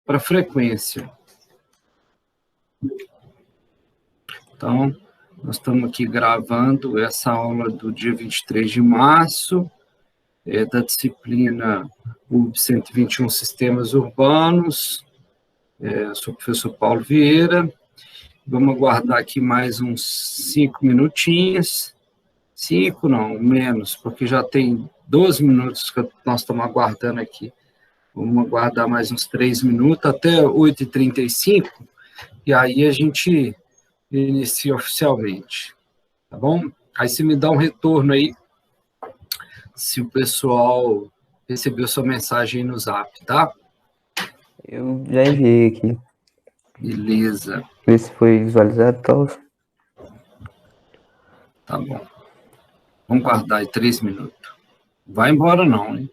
para frequência. Então, nós estamos aqui gravando essa aula do dia 23 de março, da disciplina UB 121 Sistemas Urbanos. Sou o professor Paulo Vieira. Vamos aguardar aqui mais uns 5 minutinhos. 5 não, menos, porque já tem 12 minutos que nós estamos aguardando aqui. Vamos aguardar mais uns 3 minutos, até 8h35, e aí a gente inicia oficialmente, tá bom? Aí você me dá um retorno aí, se o pessoal recebeu sua mensagem aí no Zap, tá? Eu já enviei aqui. Beleza. Ver se foi visualizado e tal. Tá bom. Vamos guardar aí 3 minutos. Vai embora não, hein?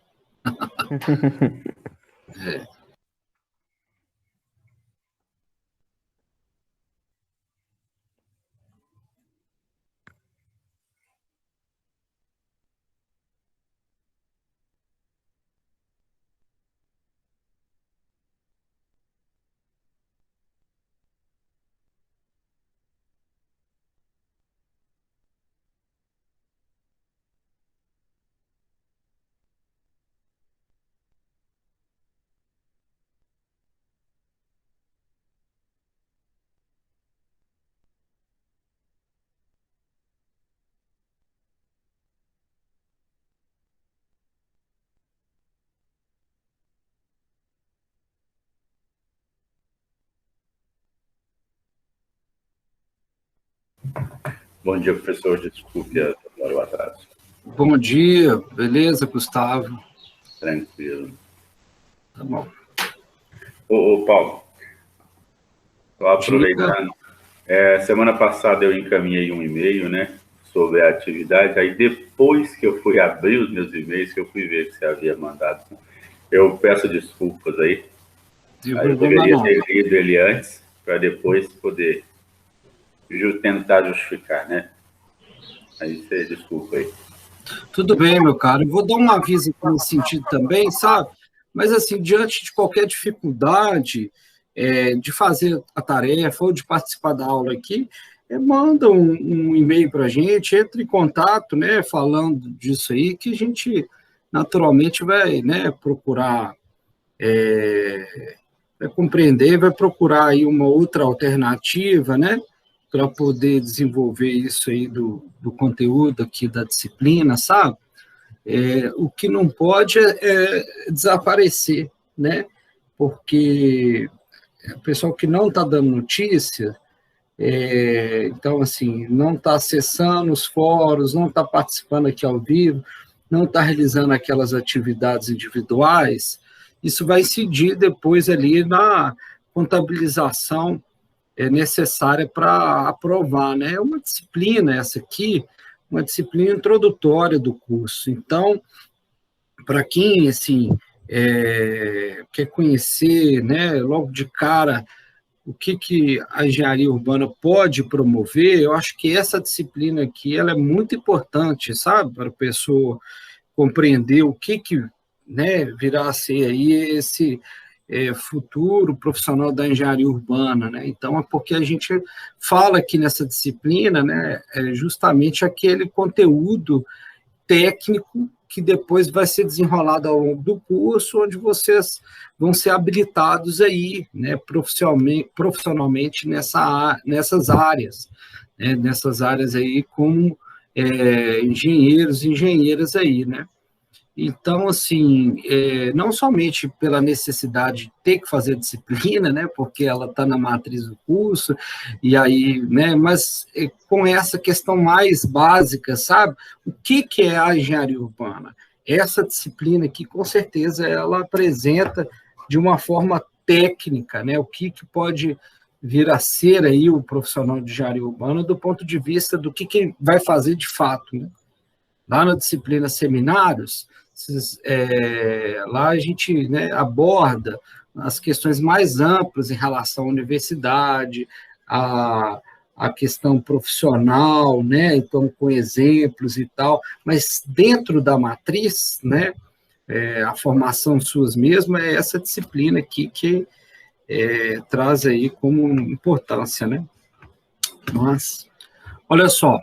Bom dia, professor. Desculpe o atraso. Bom dia, beleza, Gustavo? Tranquilo. Tá bom. Ô Paulo, estou aproveitando. Semana passada eu encaminhei um e-mail, né, sobre a atividade. Aí depois que eu fui abrir os meus e-mails, que eu fui ver que você havia mandado, eu peço desculpas aí. Aí eu deveria ter lido ele antes, para depois poder tentar justificar, né? Aí você desculpa aí. Tudo bem, meu caro. Eu vou dar um aviso aqui nesse sentido também, sabe? Mas, assim, diante de qualquer dificuldade de fazer a tarefa ou de participar da aula aqui, manda um e-mail para a gente, entre em contato, né, falando disso aí, que a gente, naturalmente, vai, né, procurar vai compreender, vai procurar aí uma outra alternativa, né, para poder desenvolver isso aí do conteúdo aqui da disciplina, sabe? O que não pode é desaparecer, né? Porque o pessoal que não está dando notícia, então, assim, não está acessando os fóruns, não está participando aqui ao vivo, não está realizando aquelas atividades individuais, isso vai incidir depois ali na contabilização necessária para aprovar, né? É uma disciplina essa aqui, uma disciplina introdutória do curso. Então, para quem, assim, quer conhecer, né, logo de cara, o que a engenharia urbana pode promover, eu acho que essa disciplina aqui, ela é muito importante, sabe, para a pessoa compreender o que né, virá a ser aí esse futuro profissional da engenharia urbana, né? Então, é porque a gente fala aqui nessa disciplina, né, justamente aquele conteúdo técnico que depois vai ser desenrolado ao longo do curso, onde vocês vão ser habilitados aí, né, profissionalmente nessas áreas, né, nessas áreas aí como engenheiros e engenheiras aí, né? Então, assim, não somente pela necessidade de ter que fazer disciplina, né, porque ela está na matriz do curso, e aí, né, mas com essa questão mais básica, sabe? O que é a engenharia urbana? Essa disciplina aqui, com certeza, ela apresenta de uma forma técnica, né, o que pode vir a ser aí o profissional de engenharia urbana do ponto de vista do que vai fazer de fato, né? Lá na disciplina seminários, lá a gente, né, aborda as questões mais amplas em relação à universidade, a questão profissional, né, então com exemplos e tal, mas dentro da matriz, né, a formação suas mesmo é essa disciplina aqui que traz aí como importância, né? Mas, olha só,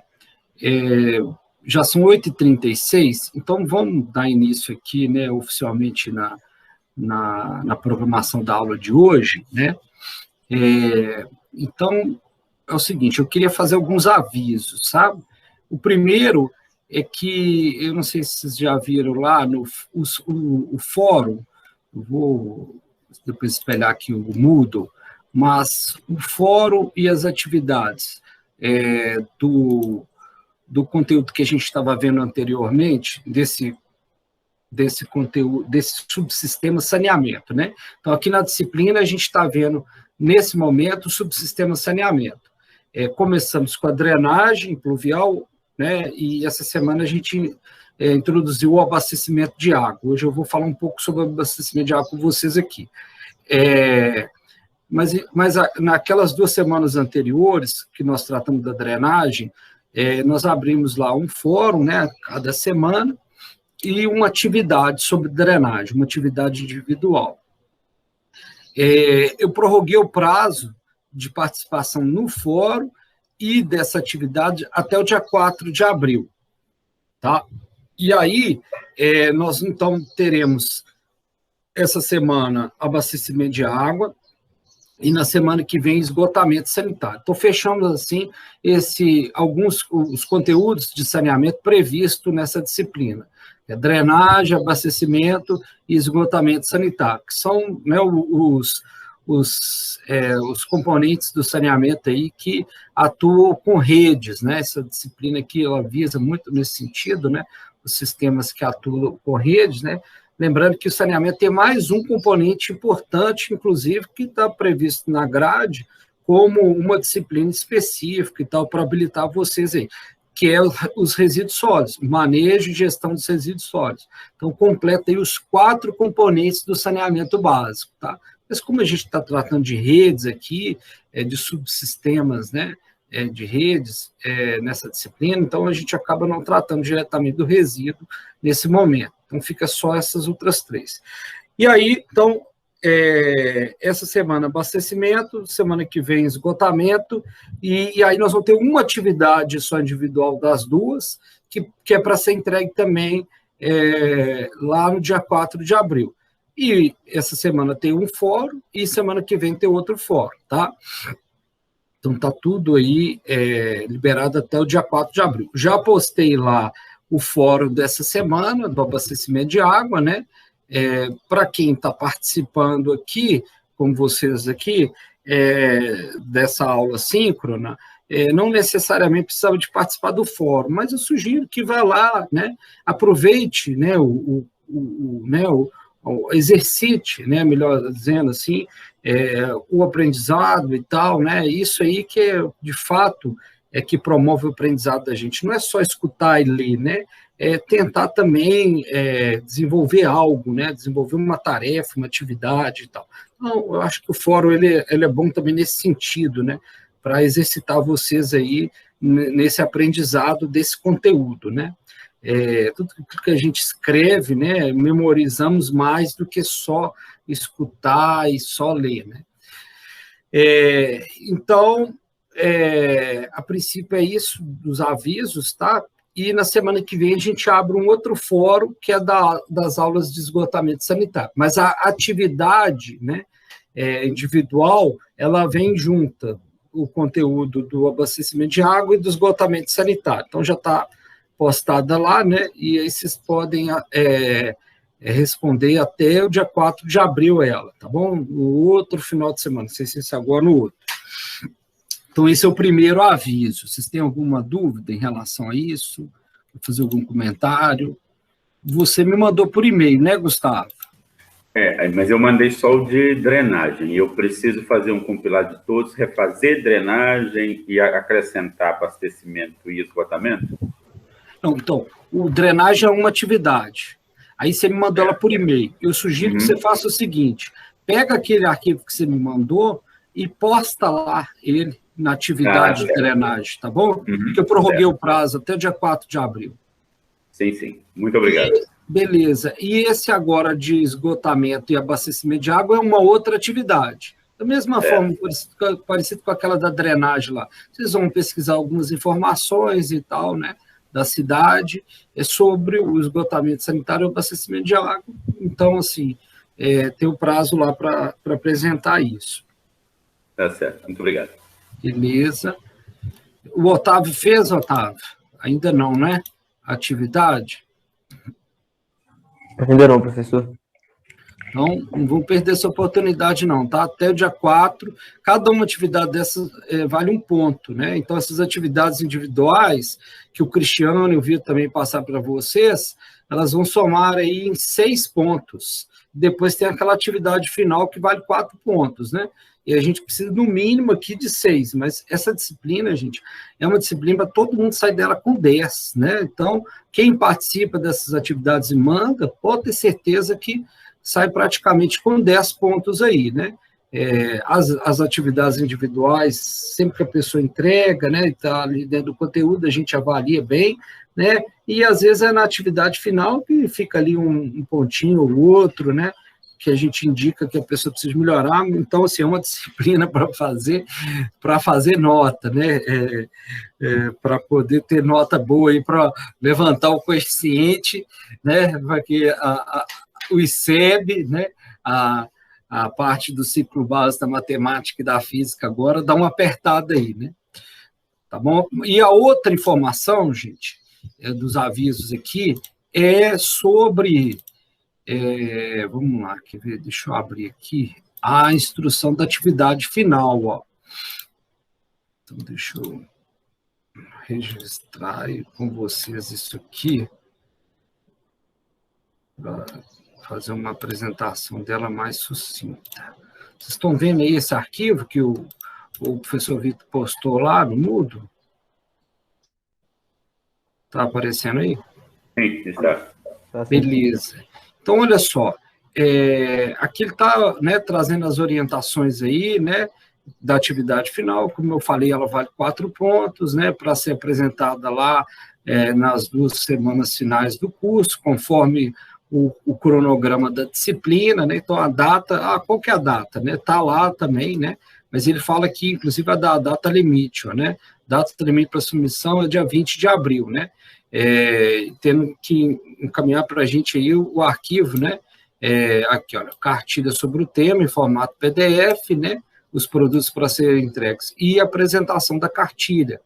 já são 8h36, então vamos dar início aqui, né, oficialmente na programação da aula de hoje, né? Então, é o seguinte, eu queria fazer alguns avisos, sabe? O primeiro é que, eu não sei se vocês já viram lá, o fórum, eu vou depois espelhar aqui o Moodle, mas o fórum e as atividades do conteúdo que a gente estava vendo anteriormente, desse conteúdo, desse subsistema saneamento, né? Então, aqui na disciplina, a gente está vendo, nesse momento, o subsistema saneamento. Começamos com a drenagem pluvial, né? E essa semana a gente introduziu o abastecimento de água. Hoje eu vou falar um pouco sobre o abastecimento de água com vocês aqui. Mas naquelas 2 semanas anteriores, que nós tratamos da drenagem, nós abrimos lá um fórum, né, cada semana, e uma atividade sobre drenagem, uma atividade individual. Eu prorroguei o prazo de participação no fórum e dessa atividade até o dia 4 de abril. Tá? E aí, nós, então, teremos essa semana abastecimento de água e na semana que vem esgotamento sanitário. Então, fechamos, assim, os conteúdos de saneamento previstos nessa disciplina. Drenagem, abastecimento e esgotamento sanitário, que são, né, os componentes do saneamento aí que atuam com redes, né? Essa disciplina aqui, ela visa muito nesse sentido, né? Os sistemas que atuam com redes, né? Lembrando que o saneamento tem mais um componente importante, inclusive, que está previsto na grade como uma disciplina específica e tal, para habilitar vocês aí, que é os resíduos sólidos, manejo e gestão dos resíduos sólidos. Então, completa aí os 4 componentes do saneamento básico, tá? Mas como a gente está tratando de redes aqui, de subsistemas, né, de redes nessa disciplina, então a gente acaba não tratando diretamente do resíduo nesse momento. Então, fica só essas outras 3. E aí, então, essa semana abastecimento, semana que vem esgotamento, e aí nós vamos ter uma atividade só individual das 2, que é para ser entregue também lá no dia 4 de abril. E essa semana tem um fórum, e semana que vem tem outro fórum, tá? Então, está tudo aí liberado até o dia 4 de abril. Já postei lá o fórum dessa semana, do abastecimento de água, né? Para quem está participando aqui, como vocês aqui, dessa aula síncrona, não necessariamente precisava de participar do fórum, mas eu sugiro que vá lá, né? Aproveite, né, exercite, né, melhor dizendo assim, o aprendizado e tal, né, isso aí que de fato que promove o aprendizado da gente, não é só escutar e ler, né, tentar também desenvolver algo, né, desenvolver uma tarefa, uma atividade e tal. Então, eu acho que o fórum ele é bom também nesse sentido, né, para exercitar vocês aí nesse aprendizado desse conteúdo, né. Tudo que a gente escreve, né, memorizamos mais do que só escutar e só ler, né? Então, a princípio é isso dos avisos, tá? E na semana que vem a gente abre um outro fórum, que é das aulas de esgotamento sanitário. Mas a atividade, né, individual, ela vem junta o conteúdo do abastecimento de água e do esgotamento sanitário. Então, já está postada lá, né? E aí vocês podem responder até o dia 4 de abril ela, tá bom? No outro final de semana, não sei se é agora no outro. Então, esse é o primeiro aviso. Vocês têm alguma dúvida em relação a isso? Quer fazer algum comentário? Você me mandou por e-mail, né, Gustavo? Mas eu mandei só o de drenagem. Eu preciso fazer um compilado de todos, refazer drenagem e acrescentar abastecimento e esgotamento? Não, então, o drenagem é uma atividade. Aí você me mandou ela por e-mail. Eu sugiro que você faça o seguinte, pega aquele arquivo que você me mandou e posta lá ele na atividade de drenagem, tá bom? Porque eu prorroguei o prazo até o dia 4 de abril. Sim. Muito obrigado. Beleza. E esse agora de esgotamento e abastecimento de água é uma outra atividade, Da mesma forma, parecido com aquela da drenagem lá. Vocês vão pesquisar algumas informações e tal, né, da cidade, sobre o esgotamento sanitário e o abastecimento de água. Então, assim, tem o prazo lá para apresentar isso. Tá certo, muito obrigado. Beleza. O Otávio fez, Otávio? Ainda não, né? Atividade? Ainda não, professor. Então, não vão perder essa oportunidade, não, tá? Até o dia 4, cada uma atividade dessas vale 1 ponto, né? Então, essas atividades individuais, que o Cristiano e o Vitor também passaram para vocês, elas vão somar aí em 6 pontos. Depois tem aquela atividade final que vale 4 pontos, né? E a gente precisa, no mínimo, aqui de 6, mas essa disciplina, gente, é uma disciplina para todo mundo sair dela com 10, né? Então, quem participa dessas atividades e manda, pode ter certeza que sai praticamente com 10 pontos aí, né? As atividades individuais, sempre que a pessoa entrega, né, está ali dentro do conteúdo, a gente avalia bem, né? E às vezes é na atividade final que fica ali um pontinho ou outro, né? Que a gente indica que a pessoa precisa melhorar. Então, assim, é uma disciplina para fazer nota, né? Para poder ter nota boa aí, para levantar o coeficiente, né? Porque o ICEB, né, a parte do ciclo básico da matemática e da física agora, dá uma apertada aí, né? Tá bom? E a outra informação, gente, dos avisos aqui, é sobre, vamos lá, quer ver, deixa eu abrir aqui, a instrução da atividade final, ó. Então, deixa eu registrar aí com vocês isso aqui, para fazer uma apresentação dela mais sucinta. Vocês estão vendo aí esse arquivo que o professor Vitor postou lá no Moodle? Está aparecendo aí? Sim, está. Beleza. Então, olha só, aqui ele está, né, trazendo as orientações aí, né, da atividade final. Como eu falei, ela vale 4 pontos, né, para ser apresentada lá nas 2 semanas finais do curso, conforme o cronograma da disciplina, né? Então, a data, qual que é a data, né? Está lá também, né? Mas ele fala que, inclusive, a data limite, ó, né? Data limite para submissão é dia 20 de abril, né? Tendo que encaminhar para a gente aí o arquivo, né? Aqui, olha, cartilha sobre o tema em formato PDF, né? Os produtos para serem entregues e a apresentação da cartilha.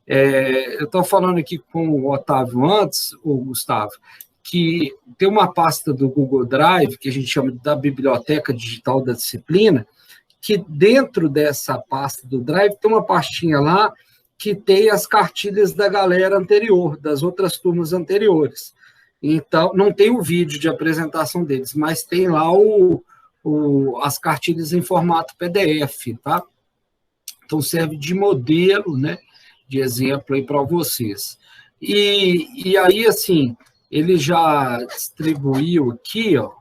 Eu estou falando aqui com o Otávio antes, o Gustavo, que tem uma pasta do Google Drive, que a gente chama da Biblioteca Digital da Disciplina, que dentro dessa pasta do Drive tem uma pastinha lá que tem as cartilhas da galera anterior, das outras turmas anteriores. Então, não tem o vídeo de apresentação deles, mas tem lá as cartilhas em formato PDF, tá? Então, serve de modelo, né, de exemplo aí para vocês. E aí, assim, ele já distribuiu aqui, ó,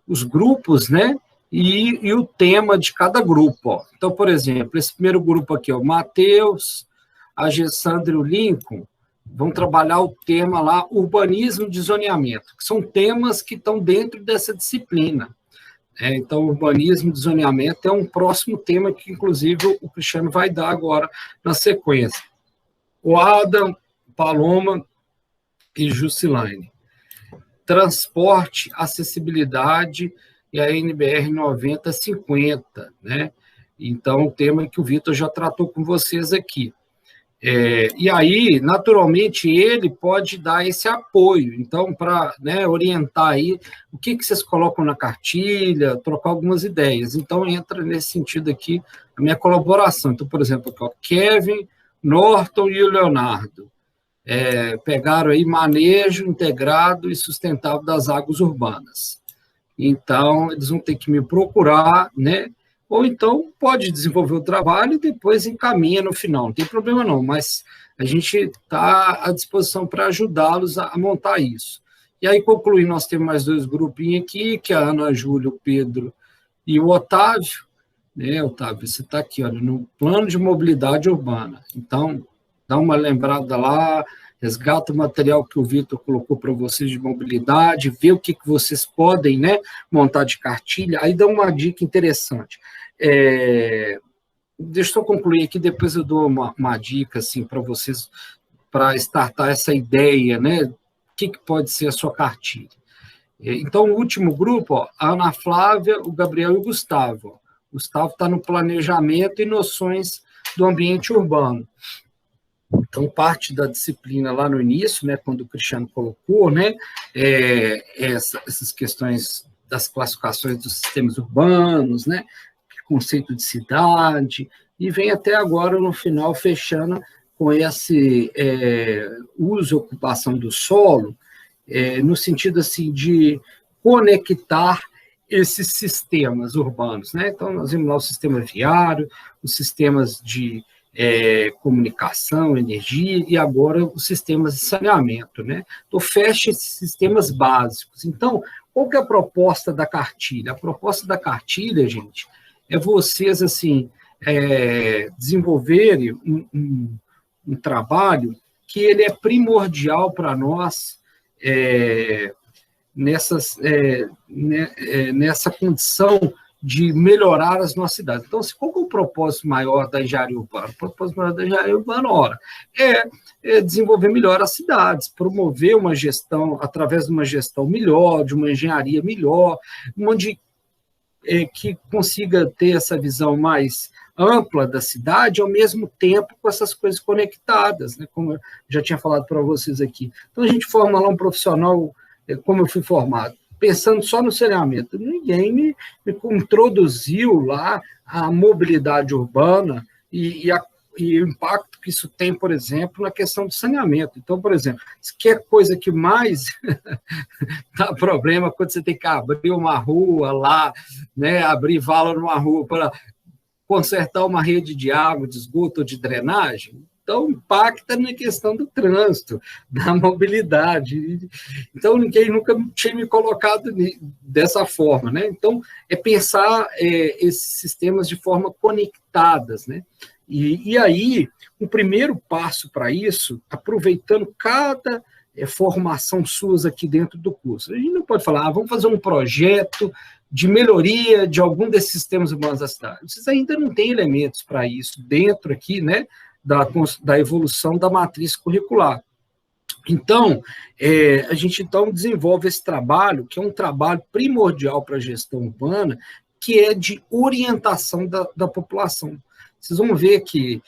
os grupos, né, e o tema de cada grupo, ó. Então, por exemplo, esse primeiro grupo aqui, ó, Matheus, a Gessandra e o Lincoln, vão trabalhar o tema lá, urbanismo de zoneamento, que são temas que estão dentro dessa disciplina. Então, urbanismo de zoneamento é um próximo tema que, inclusive, o Cristiano vai dar agora na sequência. O Adam, Paloma e Jusilaine. Transporte, acessibilidade e a NBR 9050, né? Então, o tema que o Vitor já tratou com vocês aqui. E aí, naturalmente, ele pode dar esse apoio, então, para, né, orientar aí o que vocês colocam na cartilha, trocar algumas ideias. Então, entra nesse sentido aqui a minha colaboração. Então, por exemplo, aqui, ó, Kevin, Norton e o Leonardo pegaram aí manejo integrado e sustentável das águas urbanas. Então, eles vão ter que me procurar, né? Ou então pode desenvolver o trabalho e depois encaminha no final, não tem problema não, mas a gente está à disposição para ajudá-los a montar isso. E aí, concluindo, nós temos mais 2 grupinhos aqui, que é a Ana Júlia, o Pedro e o Otávio, né, Otávio, você está aqui, olha, no plano de mobilidade urbana. Então, dá uma lembrada lá, resgata o material que o Vitor colocou para vocês de mobilidade, vê o que vocês podem, né, montar de cartilha, aí dá uma dica interessante. Deixa eu só concluir aqui, depois eu dou uma dica assim, para vocês, para startar essa ideia, né, o que pode ser a sua cartilha. Então, o último grupo, ó, a Ana Flávia, o Gabriel e o Gustavo. O Gustavo está no planejamento e noções do ambiente urbano. Então, parte da disciplina lá no início, né, quando o Cristiano colocou, né, essas questões das classificações dos sistemas urbanos, né, conceito de cidade, e vem até agora, no final, fechando com esse uso e ocupação do solo, no sentido assim, de conectar esses sistemas urbanos, né? Então, nós vimos lá o sistema viário, os sistemas de comunicação, energia, e agora os sistemas de saneamento, né? Então, fecha esses sistemas básicos. Então, qual que é a proposta da cartilha? A proposta da cartilha, gente, é vocês, assim, desenvolverem um trabalho que ele é primordial para nós nessa condição de melhorar as nossas cidades. Então, qual que é o propósito maior da engenharia urbana? O propósito maior da engenharia urbana, ora, é desenvolver melhor as cidades, promover uma gestão, através de uma gestão melhor, de uma engenharia melhor, onde que consiga ter essa visão mais ampla da cidade, ao mesmo tempo com essas coisas conectadas, né? Como eu já tinha falado para vocês aqui. Então, a gente forma lá um profissional, como eu fui formado, pensando só no saneamento. Ninguém me introduziu lá a mobilidade urbana e o impacto que isso tem, por exemplo, na questão do saneamento. Então, por exemplo, se quer coisa que mais dá problema quando você tem que abrir uma rua lá, né, abrir vala numa rua para consertar uma rede de água, de esgoto ou de drenagem, então impacta na questão do trânsito, da mobilidade. Então, ninguém nunca tinha me colocado dessa forma, né? Então, pensar esses sistemas de forma conectadas, né? E aí, o primeiro passo para isso, aproveitando cada formação suas aqui dentro do curso. A gente não pode falar, vamos fazer um projeto de melhoria de algum desses sistemas urbanos da cidade. Vocês ainda não têm elementos para isso dentro aqui, né, da evolução da matriz curricular. Então, a gente então desenvolve esse trabalho, que é um trabalho primordial para a gestão urbana, que é de orientação da população. Vocês vão ver que,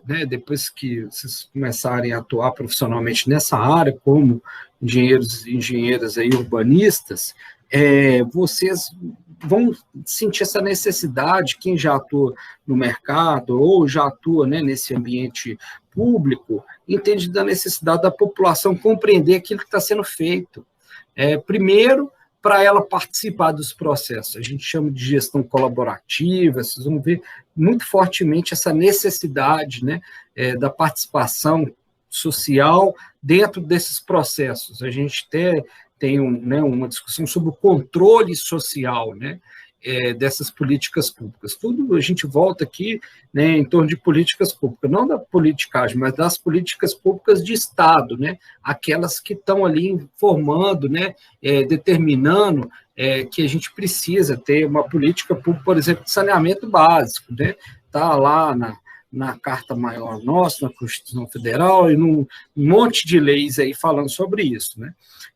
né, depois que vocês começarem a atuar profissionalmente nessa área, como engenheiros e engenheiras aí, urbanistas, vocês vão sentir essa necessidade, quem já atua no mercado ou já atua, né, nesse ambiente público, entende da necessidade da população compreender aquilo que está sendo feito. Primeiro, para ela participar dos processos. A gente chama de gestão colaborativa, vocês vão ver muito fortemente essa necessidade, né, da participação social dentro desses processos. A gente tem uma discussão sobre o controle social, né, dessas políticas públicas. Tudo a gente volta aqui, né, em torno de políticas públicas, não da politicagem, mas das políticas públicas de Estado, né, aquelas que estão ali formando, né, determinando que a gente precisa ter uma política pública, por exemplo, de saneamento básico, né, está lá na Carta Maior Nossa, na Constituição Federal, e num monte de leis aí falando sobre isso, né?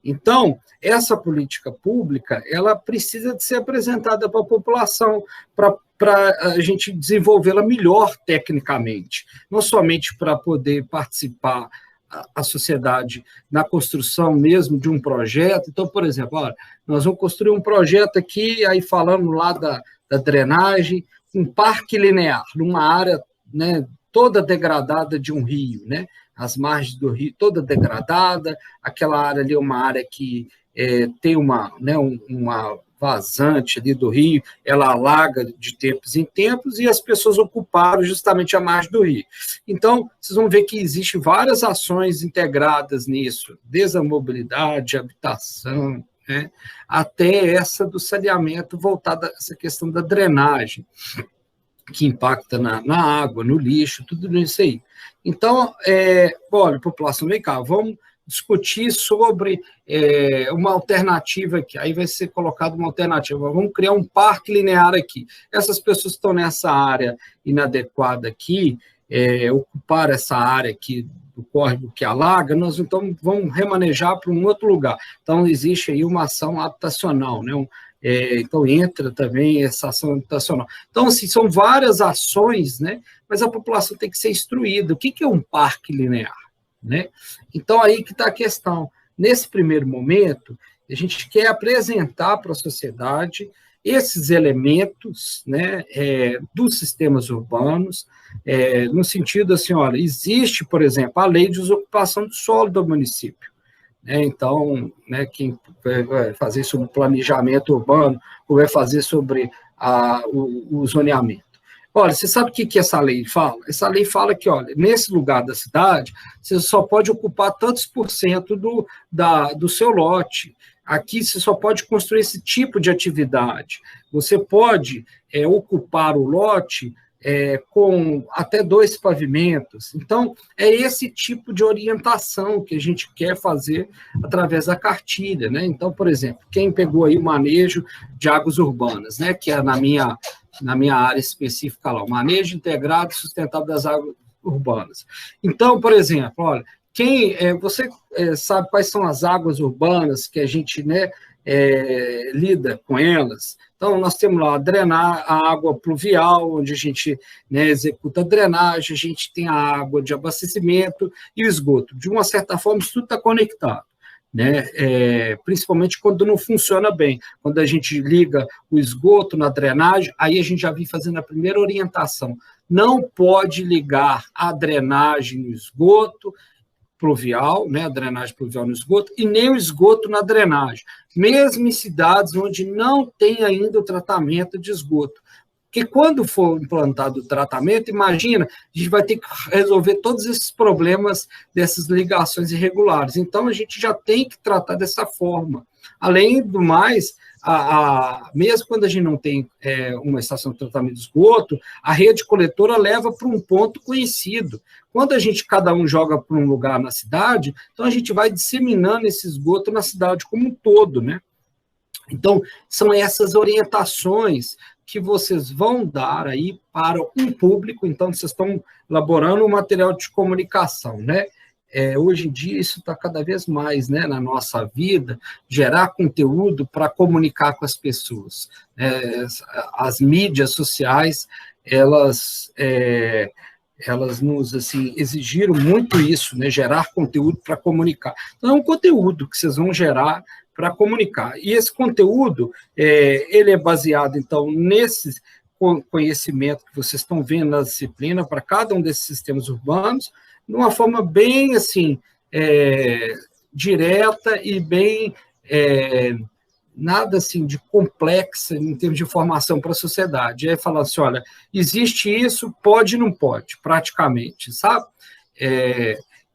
Então, essa política pública, ela precisa de ser apresentada para a população, para a gente desenvolvê-la melhor tecnicamente, não somente para poder participar a sociedade na construção mesmo de um projeto. Então, por exemplo, olha, nós vamos construir um projeto aqui, aí falando lá da drenagem, um parque linear, numa área, né, toda degradada de um rio, né? As margens do rio toda degradada, aquela área ali é uma área que tem uma vazante ali do rio, ela alaga de tempos em tempos e as pessoas ocuparam justamente a margem do rio. Então, vocês vão ver que existem várias ações integradas nisso, desde a mobilidade, a habitação, né, até essa do saneamento voltada a essa questão da drenagem. que impacta na água, no lixo, tudo isso aí. Então, olha, população, vem cá, vamos discutir sobre uma alternativa aqui. Aí vai ser colocada uma alternativa. Vamos criar um parque linear aqui. Essas pessoas que estão nessa área inadequada aqui, ocupar essa área aqui do córrego que alaga, nós então vamos remanejar para um outro lugar. Então, existe aí uma ação habitacional, né? Então, entra também essa ação habitacional. Então, assim, são várias ações, né? Mas a população tem que ser instruída. O que é um parque linear? Né? Então, aí que está a questão. Nesse primeiro momento, a gente quer apresentar para a sociedade esses elementos, né, dos sistemas urbanos, no sentido assim, olha, existe, por exemplo, a lei de desocupação do solo do município. Né? Então, né, quem vai fazer sobre o planejamento urbano, ou vai fazer sobre o zoneamento. Olha, você sabe o que essa lei fala? Essa lei fala que, olha, nesse lugar da cidade, você só pode ocupar tantos por cento do seu lote. Aqui você só pode construir esse tipo de atividade. Você pode ocupar o lote com até 2 pavimentos. Então, é esse tipo de orientação que a gente quer fazer através da cartilha, né? Então, por exemplo, quem pegou aí o manejo de águas urbanas, né? Que é na minha área específica lá, o manejo integrado e sustentável das águas urbanas. Então, por exemplo, olha, você sabe quais são as águas urbanas que a gente, né, lida com elas? Então, nós temos lá a água pluvial, onde a gente, né, executa a drenagem, a gente tem a água de abastecimento e o esgoto. De uma certa forma, isso tudo está conectado. Né? Principalmente quando não funciona bem. Quando a gente liga o esgoto na drenagem, aí a gente já vem fazendo a primeira orientação. Não pode ligar a drenagem no esgoto pluvial, né, a drenagem pluvial no esgoto, e nem o esgoto na drenagem, mesmo em cidades onde não tem ainda o tratamento de esgoto. Porque quando for implantado o tratamento, imagina, a gente vai ter que resolver todos esses problemas dessas ligações irregulares. Então, a gente já tem que tratar dessa forma. Além do mais, mesmo quando a gente não tem uma estação de tratamento de esgoto, a rede coletora leva para um ponto conhecido. Quando cada um joga para um lugar na cidade, então a gente vai disseminando esse esgoto na cidade como um todo, né? Então, são essas orientações que vocês vão dar aí para um público. Então, vocês estão elaborando um material de comunicação, né? Hoje em dia, isso está cada vez mais, né, na nossa vida, gerar conteúdo para comunicar com as pessoas. As mídias sociais, elas nos assim, exigiram muito isso, né, gerar conteúdo para comunicar. Então, é um conteúdo que vocês vão gerar para comunicar. E esse conteúdo, ele é baseado, então, nesse conhecimento que vocês estão vendo na disciplina para cada um desses sistemas urbanos, de uma forma bem, assim, direta e bem, nada, assim, de complexa em termos de informação para a sociedade. É falar assim, olha, existe isso, pode e não pode, praticamente, sabe?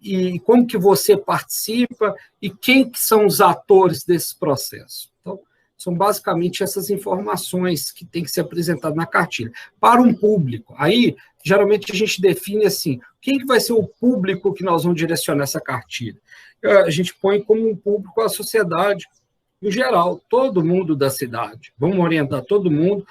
E como que você participa e quem que são os atores desse processo. Então, são basicamente essas informações que tem que ser apresentadas na cartilha. Para um público, aí, geralmente a gente define assim, quem que vai ser o público que nós vamos direcionar essa cartilha? A gente põe como um público a sociedade em geral, todo mundo da cidade. Vamos orientar todo mundo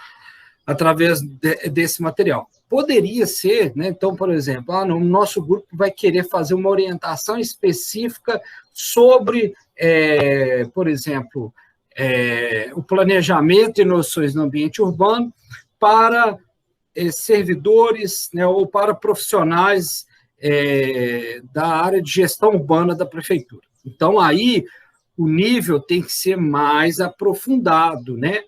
através desse material. Poderia ser, né, então, por exemplo, o nosso grupo vai querer fazer uma orientação específica sobre, por exemplo, o planejamento e noções no ambiente urbano para servidores, né, ou para profissionais da área de gestão urbana da prefeitura. Então, aí, o nível tem que ser mais aprofundado, né,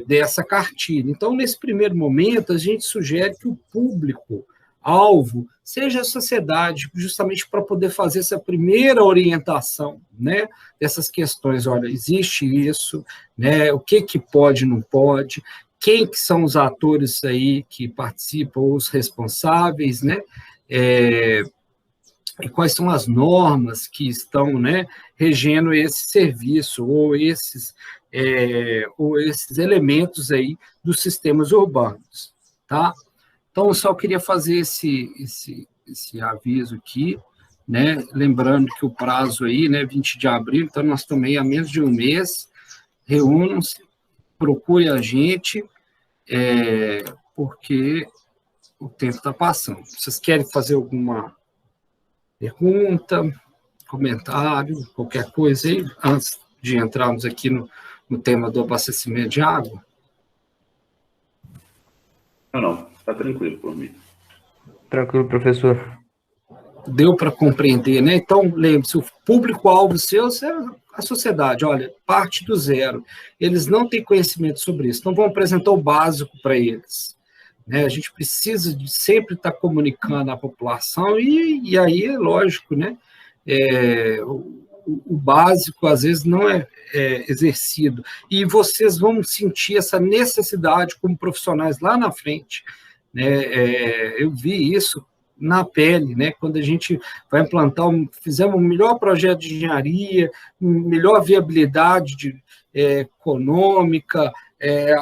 dessa cartilha. Então, nesse primeiro momento, a gente sugere que o público-alvo seja a sociedade, justamente para poder fazer essa primeira orientação, né, dessas questões. Olha, existe isso, né, o que pode e não pode, quem que são os atores aí que participam, os responsáveis, né, e quais são as normas que estão, né, regendo esse serviço ou esses elementos aí dos sistemas urbanos. tá? Então, eu só queria fazer esse aviso aqui, né? Lembrando que o prazo aí, né, 20 de abril, então nós também há menos de um mês, reúnam-se, procure a gente, porque o tempo está passando. Vocês querem fazer alguma pergunta, comentário, qualquer coisa aí, antes de entrarmos aqui no tema do abastecimento de água? Não, está tranquilo por mim. Tranquilo, professor. Deu para compreender, né? Então, lembre-se, o público-alvo seu é a sociedade, olha, parte do zero. Eles não têm conhecimento sobre isso, então vamos apresentar o básico para eles. Né? A gente precisa de sempre estar comunicando à população, e aí é lógico, né? O básico, às vezes, não é exercido. E vocês vão sentir essa necessidade como profissionais lá na frente. Né? Eu vi isso na pele, né? Quando a gente vai implantar, fizemos um melhor projeto de engenharia, melhor viabilidade econômica,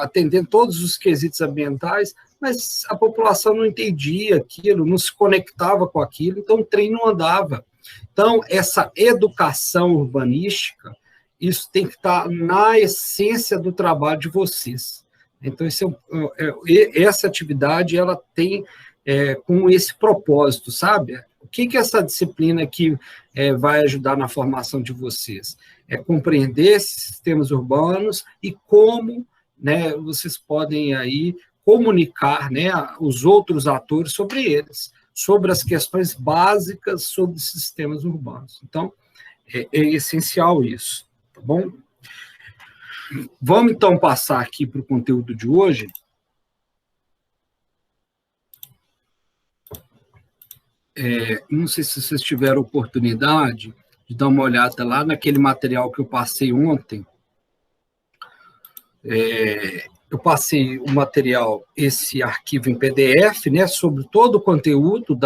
atendendo todos os quesitos ambientais, mas a população não entendia aquilo, não se conectava com aquilo, então o trem não andava. Então, essa educação urbanística, isso tem que estar na essência do trabalho de vocês. Então, essa atividade, ela tem com esse propósito, sabe? O que essa disciplina aqui vai ajudar na formação de vocês? É compreender esses sistemas urbanos e como, né, vocês podem aí comunicar, né, os outros atores sobre eles, sobre as questões básicas sobre sistemas urbanos. Então, é essencial isso, tá bom? Vamos, então, passar aqui para o conteúdo de hoje. Não sei se vocês tiveram oportunidade de dar uma olhada lá naquele material que eu passei ontem. Eu passei o material, esse arquivo em PDF, né, sobre todo o conteúdo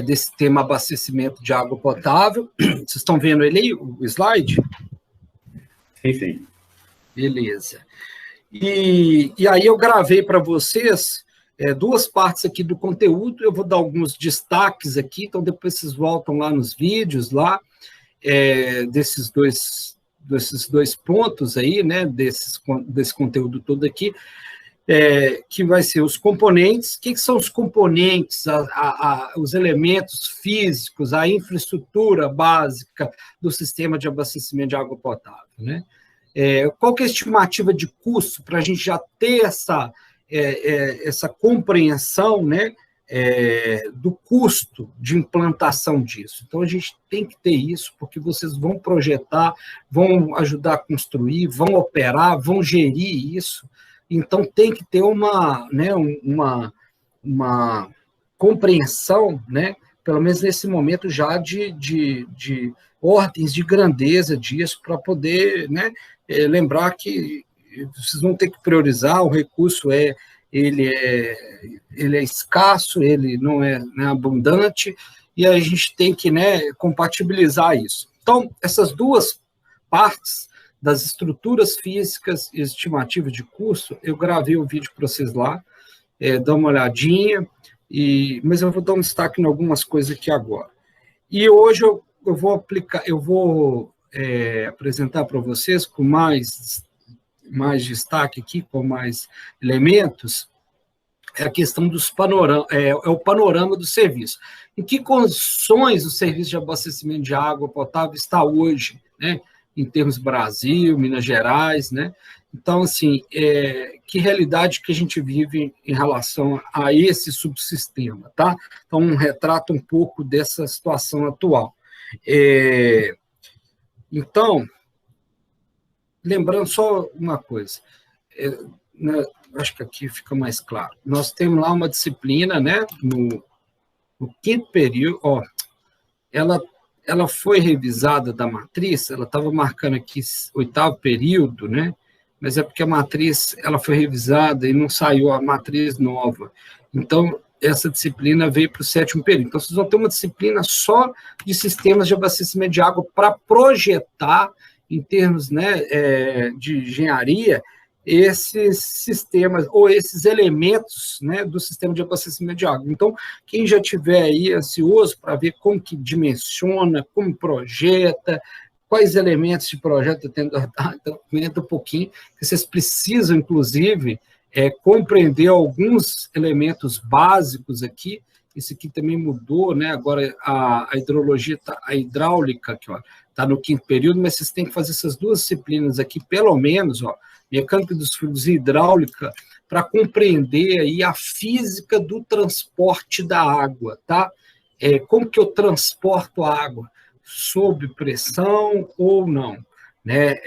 desse tema abastecimento de água potável. Vocês estão vendo ele aí, o slide? Sim. Beleza. E aí eu gravei para vocês duas partes aqui do conteúdo, eu vou dar alguns destaques aqui, então depois vocês voltam lá nos vídeos, lá, desses dois pontos aí, né, desse conteúdo todo aqui, que vai ser os componentes. O que são os componentes, os elementos físicos, a infraestrutura básica do sistema de abastecimento de água potável, né? Qual que é a estimativa de custo para a gente já ter essa compreensão, né, do custo de implantação disso? Então, a gente tem que ter isso, porque vocês vão projetar, vão ajudar a construir, vão operar, vão gerir isso. Então, tem que ter uma compreensão, né, pelo menos nesse momento já de ordens de grandeza disso, para poder, né, lembrar que vocês vão ter que priorizar, o recurso ele é escasso, ele não é, né, abundante, e a gente tem que, né, compatibilizar isso. Então, essas duas partes das estruturas físicas e estimativa de custo, eu gravei o vídeo para vocês lá, dá uma olhadinha, mas eu vou dar um destaque em algumas coisas aqui agora. E hoje eu vou apresentar para vocês com mais destaque aqui, com mais elementos, a questão dos o panorama do serviço. Em que condições o serviço de abastecimento de água potável está hoje, né, em termos Brasil, Minas Gerais, né? Então, assim, que realidade que a gente vive em relação a esse subsistema, tá? Então, um retrato um pouco dessa situação atual. Então, lembrando só uma coisa, né, acho que aqui fica mais claro. Nós temos lá uma disciplina, né, no quinto período, ela foi revisada da matriz, ela estava marcando aqui 8º período, né, mas é porque a matriz ela foi revisada e não saiu a matriz nova. Então, essa disciplina veio para o 7º período. Então, vocês vão ter uma disciplina só de sistemas de abastecimento de água para projetar, em termos, né, de engenharia, esses sistemas, ou esses elementos, né, do sistema de abastecimento de água. Então, quem já estiver aí ansioso para ver como que dimensiona, como projeta, quais elementos de projeto tem, comenta um pouquinho, que vocês precisam, inclusive, compreender alguns elementos básicos aqui. Isso aqui também mudou, né? Agora a hidrologia, a hidráulica, que está no 5º período, mas vocês têm que fazer essas 2 disciplinas aqui, pelo menos, mecânica dos fluidos e hidráulica, para compreender aí a física do transporte da água, tá? Como que eu transporto a água? Sob pressão ou não, né?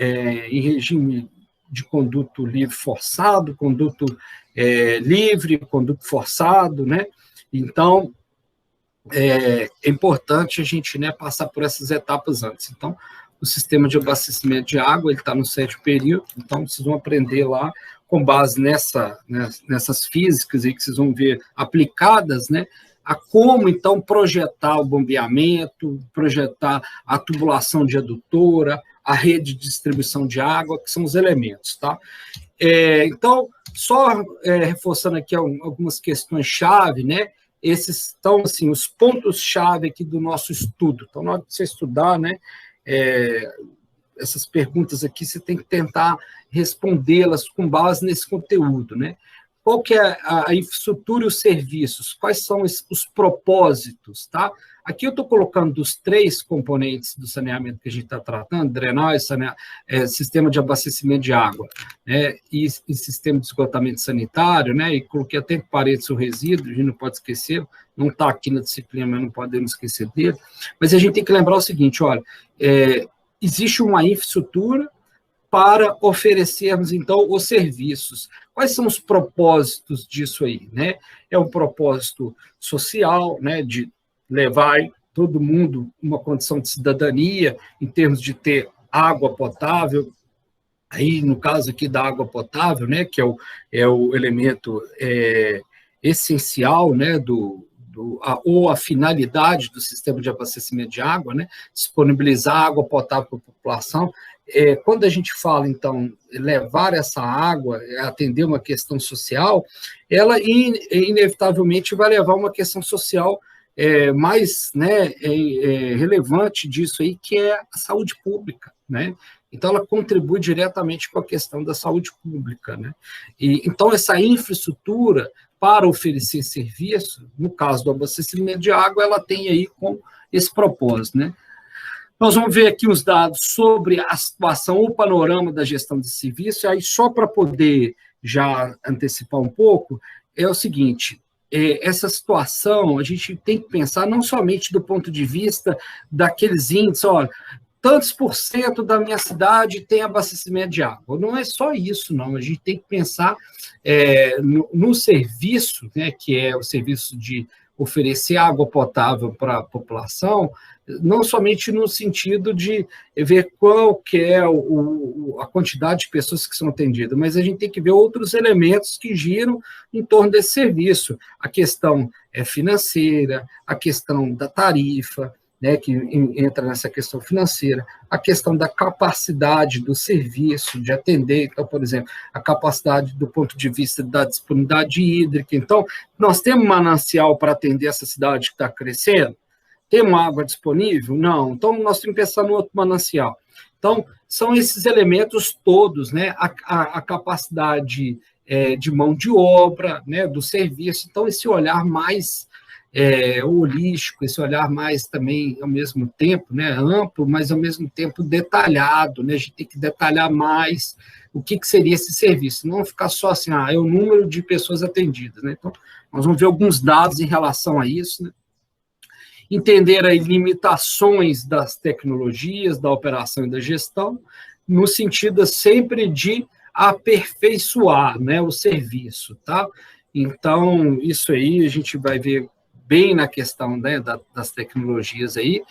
Em regime de conduto livre forçado, conduto livre, conduto forçado, né? Então, é importante a gente, né, passar por essas etapas antes. Então, o sistema de abastecimento de água, ele está no 7º período, então vocês vão aprender lá, com base nessas físicas aí que vocês vão ver aplicadas, né, a como, então, projetar o bombeamento, projetar a tubulação de adutora, a rede de distribuição de água, que são os elementos, tá? Então, só reforçando aqui algumas questões-chave, né? Esses estão, assim, os pontos-chave aqui do nosso estudo. Então, na hora de você estudar, né, essas perguntas aqui, você tem que tentar respondê-las com base nesse conteúdo, né? Qual que é a infraestrutura e os serviços? Quais são os propósitos, tá? Aqui eu estou colocando dos 3 componentes do saneamento que a gente está tratando, drenagem, sistema de abastecimento de água, né, e sistema de esgotamento sanitário, né, e coloquei até entre parênteses o resíduo, a gente não pode esquecer, não está aqui na disciplina, mas não podemos esquecer dele, mas a gente tem que lembrar o seguinte, olha, existe uma infraestrutura para oferecermos, então, os serviços. Quais são os propósitos disso aí, né? É um propósito social, né, de levar todo mundo uma condição de cidadania, em termos de ter água potável, aí, no caso aqui da água potável, né, que é o elemento essencial, né, ou a finalidade do sistema de abastecimento de água, né, disponibilizar água potável para a população. Quando a gente fala, então, levar essa água, atender uma questão social, ela inevitavelmente vai levar uma questão social mais, né, relevante disso aí, que é a saúde pública, né? Então, ela contribui diretamente com a questão da saúde pública, né? Então, essa infraestrutura para oferecer serviço, no caso do abastecimento de água, ela tem aí com esse propósito, né? Nós vamos ver aqui os dados sobre a situação, o panorama da gestão de serviço, aí só para poder já antecipar um pouco, é o seguinte, essa situação a gente tem que pensar não somente do ponto de vista daqueles índices, olha, tantos % da minha cidade tem abastecimento de água. Não é só isso, não. A gente tem que pensar no serviço, né, que é o serviço de oferecer água potável para a população, não somente no sentido de ver qual que é a quantidade de pessoas que são atendidas, mas a gente tem que ver outros elementos que giram em torno desse serviço. A questão financeira, a questão da tarifa, né, que entra nessa questão financeira, a questão da capacidade do serviço de atender, então, por exemplo, a capacidade do ponto de vista da disponibilidade hídrica. Então, nós temos manancial para atender essa cidade que está crescendo? Temos água disponível? Não. Então, nós temos que pensar no outro manancial. Então, são esses elementos todos, né, a capacidade de mão de obra, né, do serviço. Então, esse olhar mais holístico, esse olhar mais também, ao mesmo tempo, né, amplo, mas ao mesmo tempo detalhado, né, a gente tem que detalhar mais o que seria esse serviço, não ficar só assim, é o número de pessoas atendidas, né, então nós vamos ver alguns dados em relação a isso, né, entender as limitações das tecnologias, da operação e da gestão, no sentido sempre de aperfeiçoar, né, o serviço, tá? Então, isso aí a gente vai ver bem na questão, né, das tecnologias aí,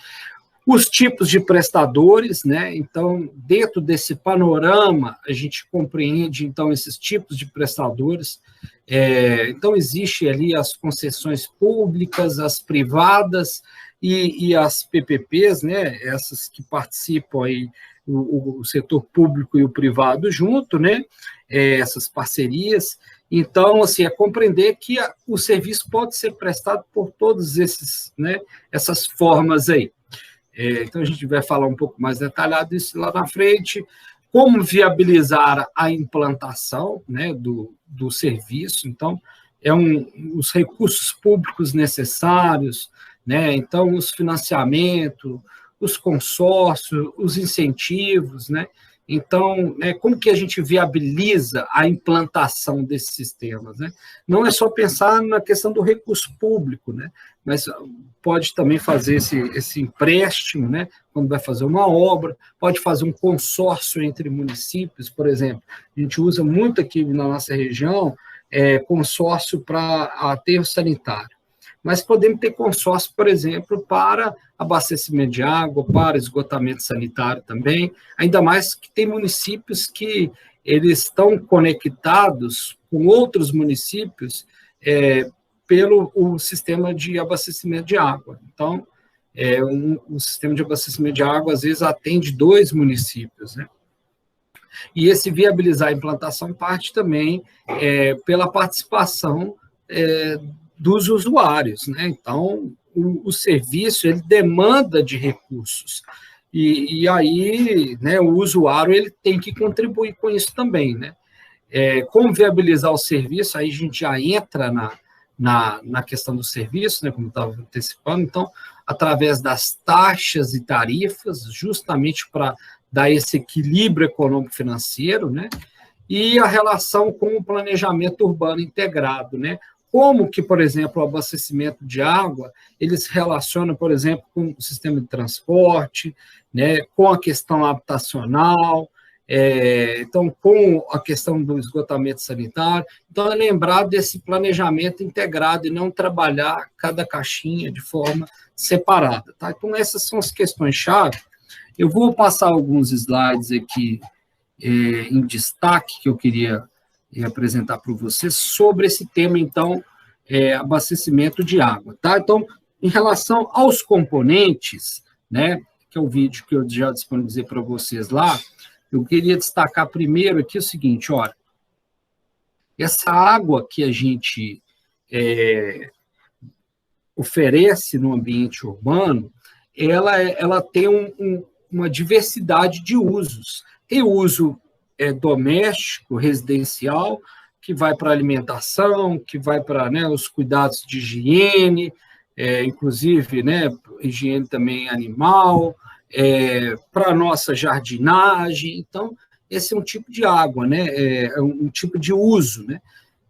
os tipos de prestadores, né, então, dentro desse panorama, a gente compreende, então, esses tipos de prestadores, então, existe ali as concessões públicas, as privadas e as PPPs, né, essas que participam aí o setor público e o privado junto, né? Essas parcerias. Então, assim, é compreender que o serviço pode ser prestado por todos esses, né, essas formas aí. Então, a gente vai falar um pouco mais detalhado isso lá na frente, como viabilizar a implantação, né, do serviço. Então, os recursos públicos necessários, né, então, os financiamentos, os consórcios, os incentivos, né? Então, como que a gente viabiliza a implantação desses sistemas, né? Não é só pensar na questão do recurso público, né? Mas pode também fazer esse empréstimo, né? Quando vai fazer uma obra, pode fazer um consórcio entre municípios, por exemplo. A gente usa muito aqui na nossa região consórcio para aterro sanitário. Mas podemos ter consórcio, por exemplo, para abastecimento de água, para esgotamento sanitário também, ainda mais que tem municípios que eles estão conectados com outros municípios pelo o sistema de abastecimento de água. Então, o sistema de abastecimento de água, às vezes, atende 2 municípios, né? E esse viabilizar a implantação parte também pela participação dos usuários, né? Então, o serviço, ele demanda de recursos, e aí, né, o usuário, ele tem que contribuir com isso também, né? Como viabilizar o serviço, aí a gente já entra na questão do serviço, né, como eu estava antecipando, então, através das taxas e tarifas, justamente para dar esse equilíbrio econômico-financeiro, né? E a relação com o planejamento urbano integrado, né? Como que, por exemplo, o abastecimento de água, ele se relaciona, por exemplo, com o sistema de transporte, né, com a questão habitacional, então, com a questão do esgotamento sanitário. Então, é lembrar desse planejamento integrado e não trabalhar cada caixinha de forma separada, tá? Então, essas são as questões-chave. Eu vou passar alguns slides aqui em destaque que eu queria apresentar para vocês sobre esse tema, então, abastecimento de água, tá? Então, em relação aos componentes, né, que é o vídeo que eu já disponibilizei para vocês lá, eu queria destacar primeiro aqui o seguinte, olha, essa água que a gente oferece no ambiente urbano, ela tem uma diversidade de usos. Tem uso doméstico, residencial, que vai para alimentação, que vai para, né, os cuidados de higiene, inclusive, né, higiene também animal, para a nossa jardinagem. Então, esse é um tipo de água, né, um tipo de uso, né.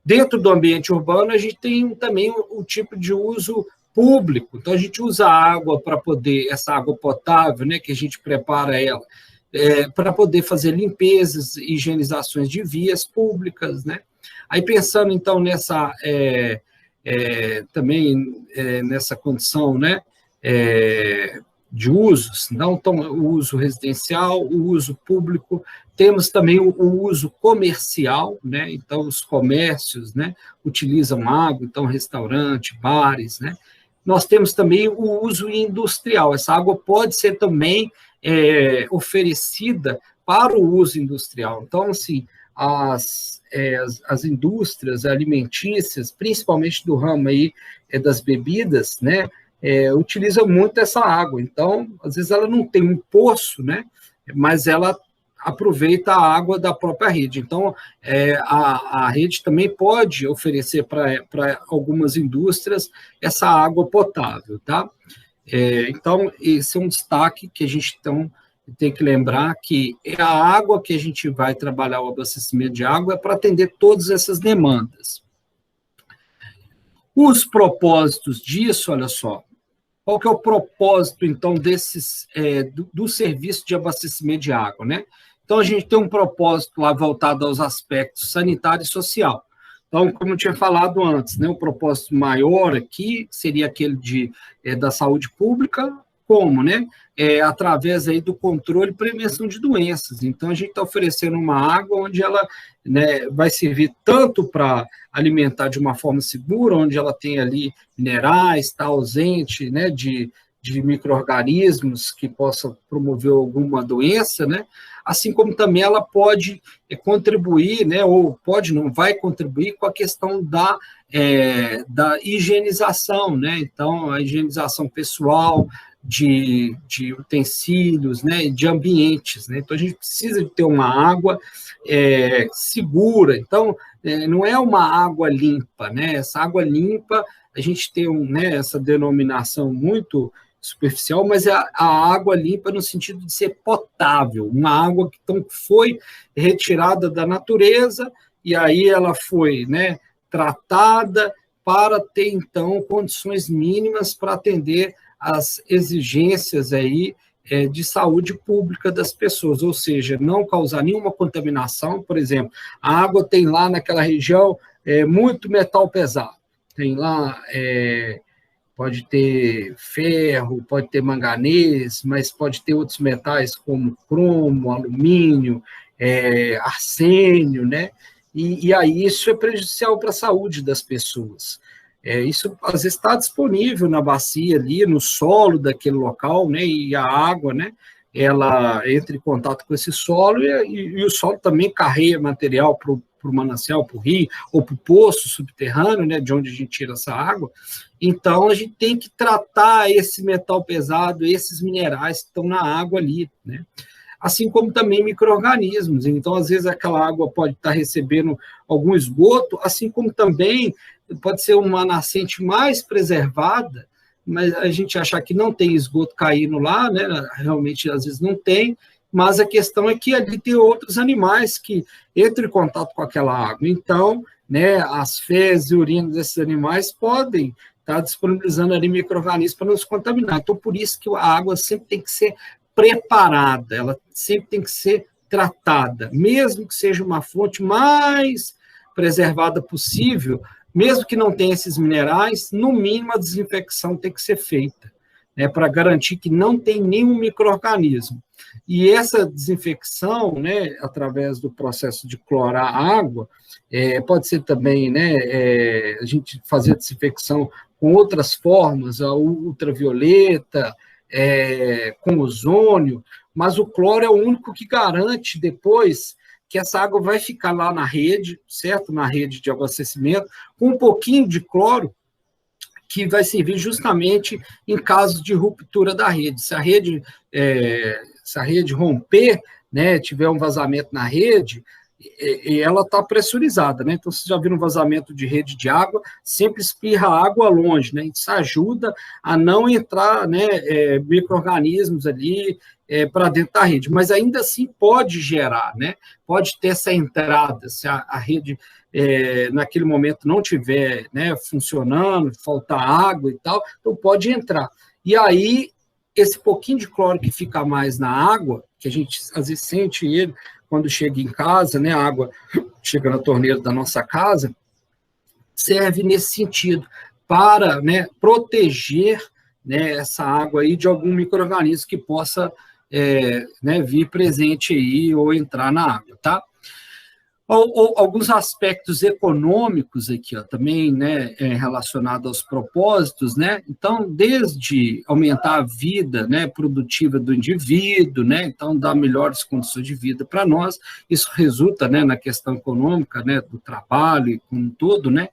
Dentro do ambiente urbano, a gente tem também o tipo de uso público. Então, a gente usa água para poder, essa água potável, né, que a gente prepara ela, para poder fazer limpezas, higienizações de vias públicas, né? Aí, pensando, então, nessa, também nessa condição, né, de usos, não, então, o uso residencial, o uso público, temos também o uso comercial, né? Então, os comércios, né, utilizam água, então, restaurante, bares, né? Nós temos também o uso industrial. Essa água pode ser também oferecida para o uso industrial. Então, assim, as indústrias alimentícias, principalmente do ramo aí das bebidas, né, utilizam muito essa água. Então, às vezes ela não tem um poço, né, mas ela aproveita a água da própria rede. Então, a rede também pode oferecer para algumas indústrias essa água potável, tá? Então, esse é um destaque que a gente tem que lembrar, que a água que a gente vai trabalhar, o abastecimento de água, é para atender todas essas demandas. Os propósitos disso, olha só, qual que é o propósito, então, do serviço de abastecimento de água, né? Então, a gente tem um propósito lá voltado aos aspectos sanitário e social. Então, como eu tinha falado antes, né, o propósito maior aqui seria aquele da saúde pública, como, né? Através aí do controle e prevenção de doenças. Então, a gente está oferecendo uma água onde ela, né, vai servir tanto para alimentar de uma forma segura, onde ela tem ali minerais, está ausente, né, de de micro-organismos que possa promover alguma doença, né? Assim como também ela pode contribuir, né? Ou pode, não vai contribuir com a questão da higienização, né? Então, a higienização pessoal, de utensílios, né, de ambientes, né? Então a gente precisa de ter uma água segura. Então não é uma água limpa, né? Essa água limpa a gente tem essa denominação muito superficial, mas é a água limpa no sentido de ser potável, uma água que então foi retirada da natureza e aí ela foi, né, tratada para ter então condições mínimas para atender as exigências aí de saúde pública das pessoas, ou seja, não causar nenhuma contaminação. Por exemplo, a água tem lá naquela região muito metal pesado, tem lá, pode ter ferro, pode ter manganês, mas pode ter outros metais como cromo, alumínio, arsênio, né? E aí isso é prejudicial para a saúde das pessoas. Isso às vezes está disponível na bacia ali, no solo daquele local, né? E a água, né? Ela entra em contato com esse solo e o solo também carrega material para o manancial, para o rio, ou para o poço subterrâneo, né? De onde a gente tira essa água. Então a gente tem que tratar esse metal pesado, esses minerais que estão na água ali, né? Assim como também micro-organismos. Então, às vezes, aquela água pode estar recebendo algum esgoto, assim como também pode ser uma nascente mais preservada, mas a gente achar que não tem esgoto caindo lá, né? Realmente, às vezes, não tem, mas a questão é que ali tem outros animais que entram em contato com aquela água. Então, né, as fezes e urinas desses animais podem estar disponibilizando ali micro-organismos para nos contaminar. Então, por isso que a água sempre tem que ser preparada, ela sempre tem que ser tratada, mesmo que seja uma fonte mais preservada possível, mesmo que não tenha esses minerais, no mínimo a desinfecção tem que ser feita, né, para garantir que não tem nenhum micro-organismo. E essa desinfecção, né, através do processo de clorar a água, pode ser também, né, a gente fazer a desinfecção com outras formas, a ultravioleta, com ozônio, mas o cloro é o único que garante depois que essa água vai ficar lá na rede, certo? Na rede de abastecimento, com um pouquinho de cloro, que vai servir justamente em caso de ruptura da rede. Se a rede romper, né, tiver um vazamento na rede, e ela está pressurizada, né? Então, vocês já viram um vazamento de rede de água, sempre espirra água longe, né? Isso ajuda a não entrar, né, micro-organismos ali para dentro da rede, mas ainda assim pode gerar, né? Pode ter essa entrada, se a rede naquele momento não estiver, né, funcionando, faltar água e tal, então pode entrar. E aí, esse pouquinho de cloro que fica mais na água, que a gente às vezes sente ele, quando chega em casa, né, a água chega na torneira da nossa casa, serve nesse sentido, para, né, proteger, né, essa água aí de algum micro-organismo que possa né, vir presente aí ou entrar na água, tá? Alguns aspectos econômicos aqui, ó, também, né, relacionado aos propósitos, né? Então, desde aumentar a vida, né, produtiva do indivíduo, né? Então, dar melhores condições de vida para nós, isso resulta, né, na questão econômica, né, do trabalho e como um todo, né?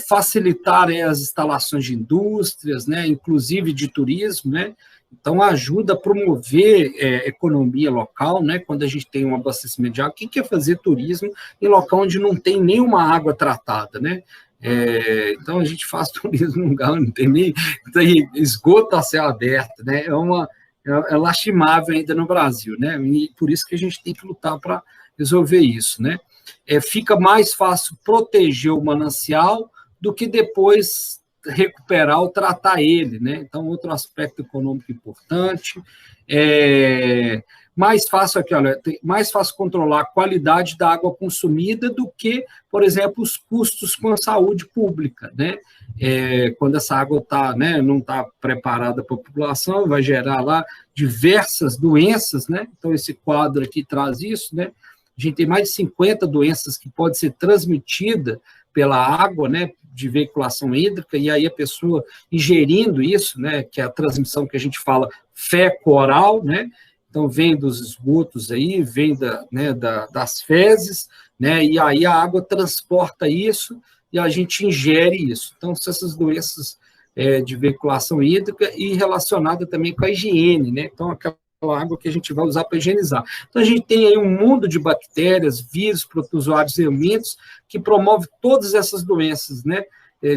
Facilitar as instalações de indústrias, né, inclusive de turismo, né? Então, ajuda a promover economia local, né? Quando a gente tem um abastecimento de água. Quem quer fazer turismo em local onde não tem nenhuma água tratada, né? Então, a gente faz turismo num lugar onde não tem nem esgoto a céu aberto, né? É lastimável ainda no Brasil, né? E por isso que a gente tem que lutar para resolver isso, né? Fica mais fácil proteger o manancial do que depois recuperar ou tratar ele, né? Então, outro aspecto econômico importante. Mais fácil aqui, olha, mais fácil controlar a qualidade da água consumida do que, por exemplo, os custos com a saúde pública, né? Quando essa água né, não está preparada para a população, vai gerar lá diversas doenças, né? Então, esse quadro aqui traz isso, né? A gente tem mais de 50 doenças que podem ser transmitidas pela água, né, de veiculação hídrica, e aí a pessoa ingerindo isso, né, que é a transmissão que a gente fala feco-oral, né, então vem dos esgotos aí, vem das fezes, né, e aí a água transporta isso e a gente ingere isso. Então, são essas doenças de veiculação hídrica e relacionada também com a higiene, né, então aquela água que a gente vai usar para higienizar. Então, a gente tem aí um mundo de bactérias, vírus, protozoários e helmintos que promove todas essas doenças, né,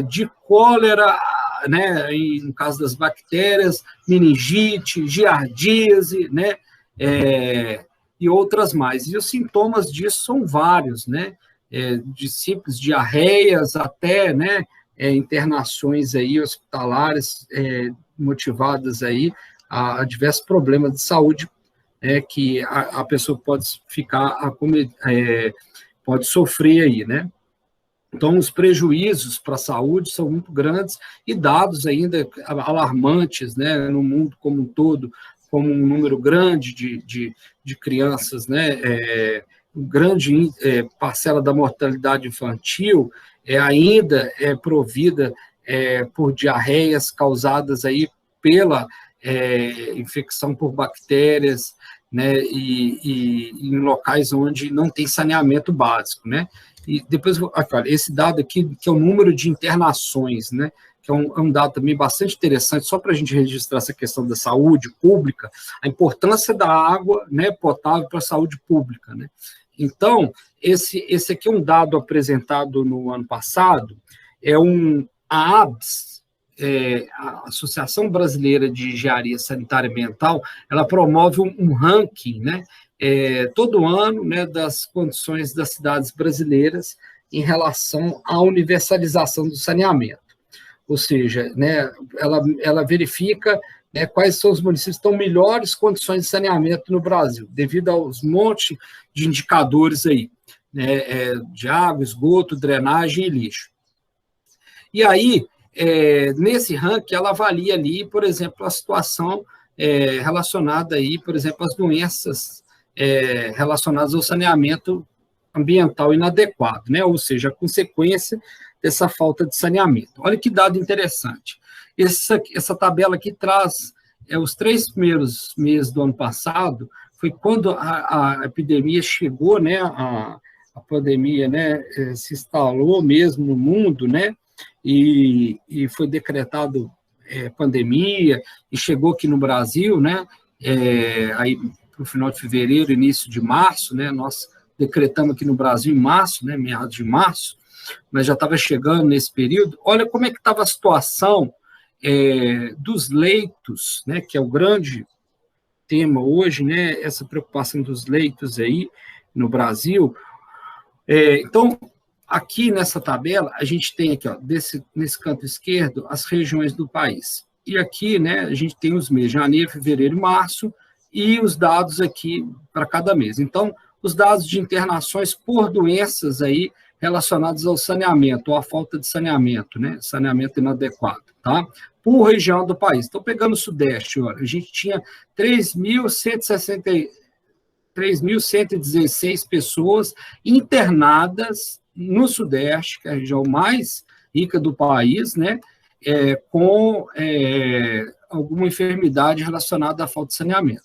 de cólera, né, no caso das bactérias, meningite, giardíase, né, e outras mais. E os sintomas disso são vários, né, de simples diarreias até, né, internações aí hospitalares motivadas aí a diversos problemas de saúde que a pessoa pode pode sofrer aí, né? Então, os prejuízos para a saúde são muito grandes e dados ainda alarmantes, né, no mundo como um todo, como um número grande de crianças, né, grande parcela da mortalidade infantil ainda é provida por diarreias causadas aí pela infecção por bactérias, né, e em locais onde não tem saneamento básico, né? E depois, olha, esse dado aqui, que é o número de internações, né, que é um dado também bastante interessante, só para a gente registrar essa questão da saúde pública, a importância da água, né, potável para a saúde pública, né? Então, esse aqui é um dado apresentado no ano passado, a ABS, a Associação Brasileira de Engenharia Sanitária e Ambiental, ela promove um ranking, né, todo ano, né, das condições das cidades brasileiras em relação à universalização do saneamento. Ou seja, né, ela verifica, né, quais são os municípios que estão em melhores condições de saneamento no Brasil, devido aos montes de indicadores aí, né, de água, esgoto, drenagem e lixo. E aí, nesse ranking, ela avalia ali, por exemplo, a situação relacionada aí, por exemplo, às doenças relacionadas ao saneamento ambiental inadequado, né? Ou seja, a consequência dessa falta de saneamento. Olha que dado interessante. Essa tabela aqui traz os 3 primeiros meses do ano passado, foi quando a epidemia chegou, né? A pandemia, né, se instalou mesmo no mundo, né? E foi decretado pandemia, e chegou aqui no Brasil, né, aí para o final de fevereiro, início de março, né, nós decretamos aqui no Brasil em março, né, meados de março, mas já estava chegando nesse período. Olha como é que estava a situação dos leitos, né, que é o grande tema hoje, né, essa preocupação dos leitos aí no Brasil. Então, aqui nessa tabela, a gente tem aqui, ó, nesse canto esquerdo, as regiões do país. E aqui, né, a gente tem os meses, janeiro, fevereiro e março, e os dados aqui para cada mês. Então, os dados de internações por doenças aí relacionadas ao saneamento, ou à falta de saneamento, né, saneamento inadequado, tá? Por região do país. Então, pegando o Sudeste, ó, a gente tinha 3.116 pessoas internadas no Sudeste, que é a região mais rica do país, né, com alguma enfermidade relacionada à falta de saneamento,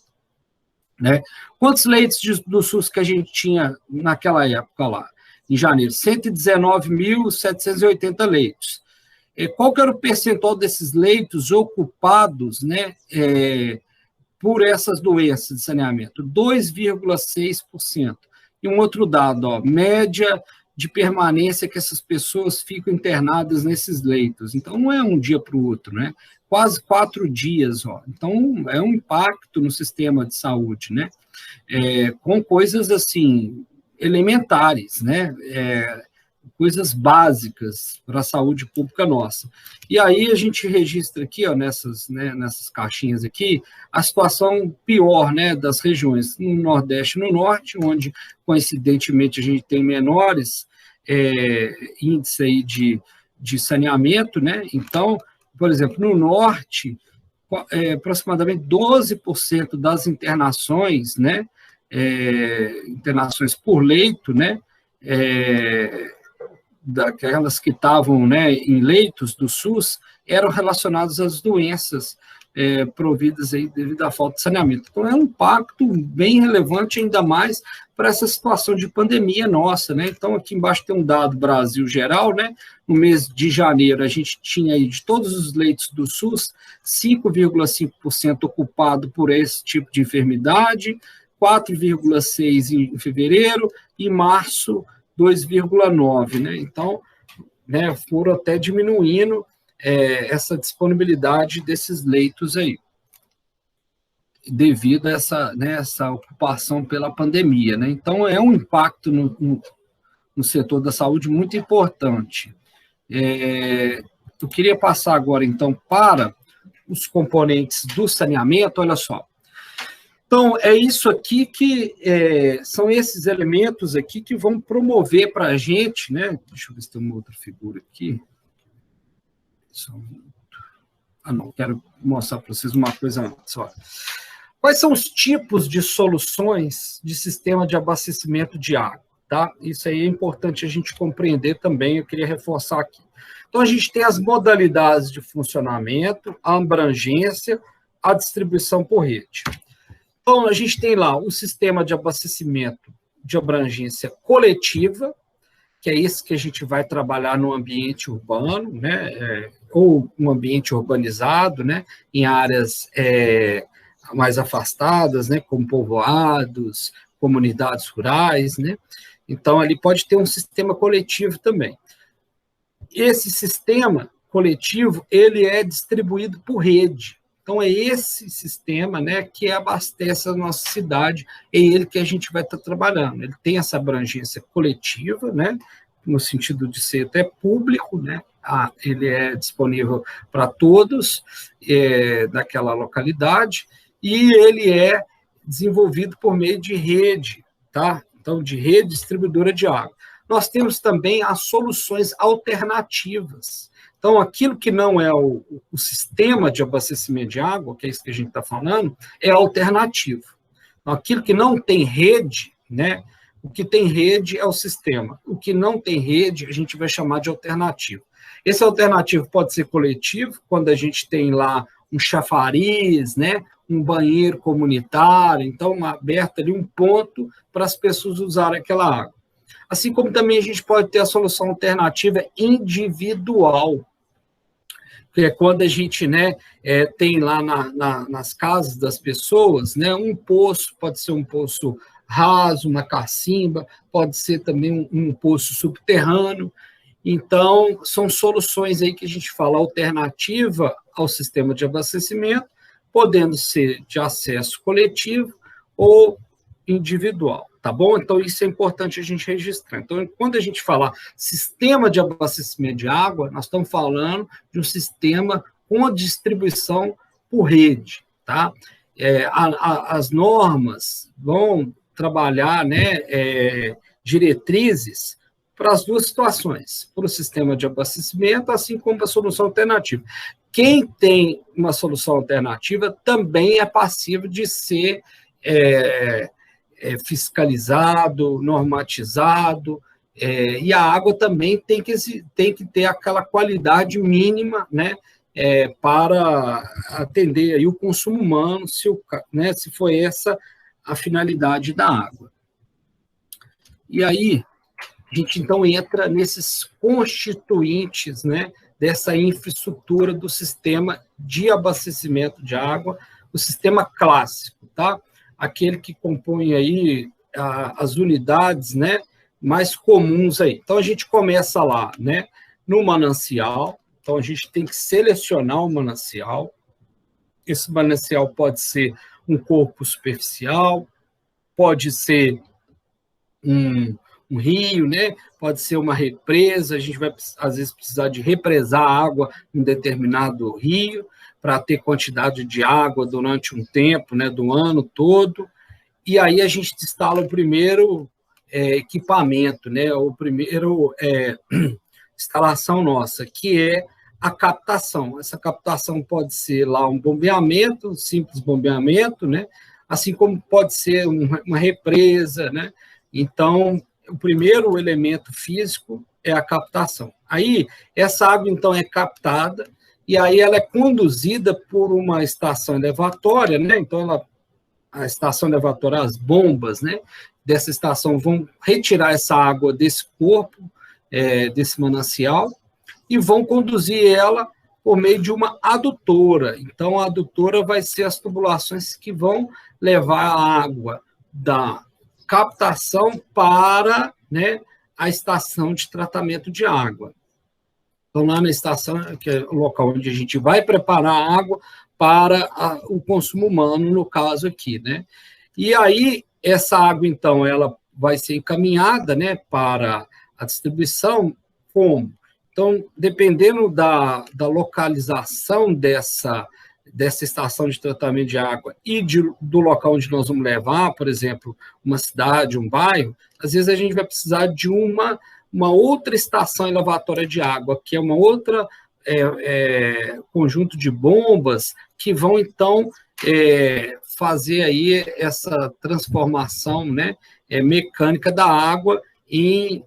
né? Quantos leitos do SUS que a gente tinha naquela época lá, em janeiro? 119.780 leitos. Qual que era o percentual desses leitos ocupados, né, por essas doenças de saneamento? 2,6%. E um outro dado, ó, média de permanência que essas pessoas ficam internadas nesses leitos. Então, não é um dia para o outro, né? Quase 4 dias, ó. Então, é um impacto no sistema de saúde, né? Com coisas, assim, elementares, né? Coisas básicas para a saúde pública nossa. E aí a gente registra aqui, ó, nessas caixinhas aqui, a situação pior, né, das regiões no Nordeste e no Norte, onde, coincidentemente, a gente tem menores índices aí de saneamento, né? Então, por exemplo, no Norte, aproximadamente 12% das internações, né, internações por leito, né, daquelas que estavam, né, em leitos do SUS, eram relacionadas às doenças providas aí devido à falta de saneamento. Então, é um impacto bem relevante, ainda mais para essa situação de pandemia nossa, né? Então, aqui embaixo tem um dado Brasil geral, né? No mês de janeiro, a gente tinha aí, de todos os leitos do SUS, 5,5% ocupado por esse tipo de enfermidade, 4,6% em fevereiro, e março, 2,9%, né? Então, né, foram até diminuindo essa disponibilidade desses leitos aí, devido a essa ocupação pela pandemia, né? Então, é um impacto no setor da saúde muito importante. Eu queria passar agora, então, para os componentes do saneamento, olha só. Então, é isso aqui que são esses elementos aqui que vão promover para a gente, né? Deixa eu ver se tem uma outra figura aqui. Não, quero mostrar para vocês uma coisa antes. Ó. Quais são os tipos de soluções de sistema de abastecimento de água? Tá? Isso aí é importante a gente compreender também, eu queria reforçar aqui. Então, a gente tem as modalidades de funcionamento, a abrangência, a distribuição por rede. Então, a gente tem lá o sistema de abastecimento de abrangência coletiva, que é esse que a gente vai trabalhar no ambiente urbano, né, ou um ambiente urbanizado, né, em áreas mais afastadas, né, como povoados, comunidades rurais, né. Então, ali pode ter um sistema coletivo também. Esse sistema coletivo, ele é distribuído por rede. Então, é esse sistema, né, que abastece a nossa cidade, é ele que a gente vai estar trabalhando. Ele tem essa abrangência coletiva, né, no sentido de ser até público, né, ele é disponível para todos daquela localidade, e ele é desenvolvido por meio de rede, tá? Então, de rede distribuidora de água. Nós temos também as soluções alternativas. Então, aquilo que não é o sistema de abastecimento de água, que é isso que a gente está falando, é alternativo. Então, aquilo que não tem rede, né? O que tem rede é o sistema. O que não tem rede, a gente vai chamar de alternativo. Esse alternativo pode ser coletivo, quando a gente tem lá um chafariz, né? Um banheiro comunitário, então, aberto ali um ponto para as pessoas usarem aquela água. Assim como também a gente pode ter a solução alternativa individual, que é quando a gente, né, tem lá nas casas das pessoas, né, um poço, pode ser um poço raso, uma cacimba, pode ser também um poço subterrâneo. Então, são soluções aí que a gente fala alternativa ao sistema de abastecimento, podendo ser de acesso coletivo ou individual, tá bom? Então, isso é importante a gente registrar. Então, quando a gente fala sistema de abastecimento de água, nós estamos falando de um sistema com a distribuição por rede, tá? As normas vão trabalhar, né, diretrizes para as duas situações, para o sistema de abastecimento, assim como para a solução alternativa. Quem tem uma solução alternativa também é passível de ser fiscalizado, normatizado, e a água também tem que ter aquela qualidade mínima, né, para atender aí o consumo humano, se for essa a finalidade da água. E aí, a gente então entra nesses constituintes, né, dessa infraestrutura do sistema de abastecimento de água, o sistema clássico, tá? Aquele que compõe aí as unidades, né, mais comuns aí. Então, a gente começa lá, né, no manancial. Então, a gente tem que selecionar o manancial. Esse manancial pode ser um corpo superficial, pode ser um rio, né? Pode ser uma represa, a gente vai, às vezes, precisar de represar água em determinado rio, para ter quantidade de água durante um tempo, né, do ano todo, e aí a gente instala o primeiro equipamento, né, o primeiro instalação nossa, que é a captação. Essa captação pode ser lá um bombeamento, um simples bombeamento, né, assim como pode ser uma represa, né. Então, o primeiro elemento físico é a captação. Aí, essa água, então, é captada, e aí ela é conduzida por uma estação elevatória, né? Então, a estação elevatória, as bombas, né, dessa estação vão retirar essa água desse corpo, desse manancial, e vão conduzir ela por meio de uma adutora. Então, a adutora vai ser as tubulações que vão levar a água da captação para, né, a estação de tratamento de água. Então, lá na estação, que é o local onde a gente vai preparar a água para o consumo humano, no caso aqui, né? E aí, essa água, então, ela vai ser encaminhada, né, para a distribuição como? Então, dependendo da localização dessa estação de tratamento de água e do local onde nós vamos levar, por exemplo, uma cidade, um bairro, às vezes a gente vai precisar de uma outra estação elevatória de água, que é uma outra conjunto de bombas que vão, então, fazer aí essa transformação, né, mecânica da água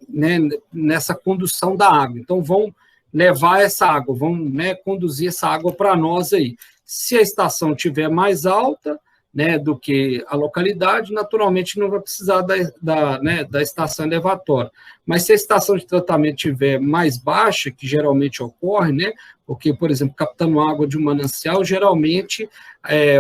né, nessa condução da água. Então, vão levar essa água, vão, né, conduzir essa água para nós aí. Se a estação estiver mais alta, né, do que a localidade, naturalmente não vai precisar da estação elevatória. Mas se a estação de tratamento estiver mais baixa, que geralmente ocorre, né, porque, por exemplo, captando água de um manancial, geralmente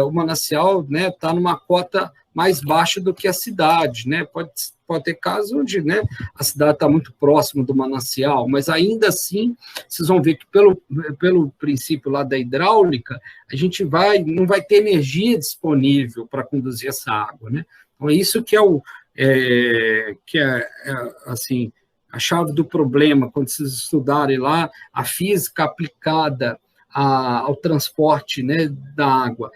o manancial, né, está numa cota mais baixa do que a cidade, né? Pode ter casos onde, né, a cidade está muito próxima do manancial, mas ainda assim, vocês vão ver que pelo princípio lá da hidráulica, a gente não vai ter energia disponível para conduzir essa água, né? Então, é isso que assim, a chave do problema, quando vocês estudarem lá a física aplicada ao transporte, né, da água,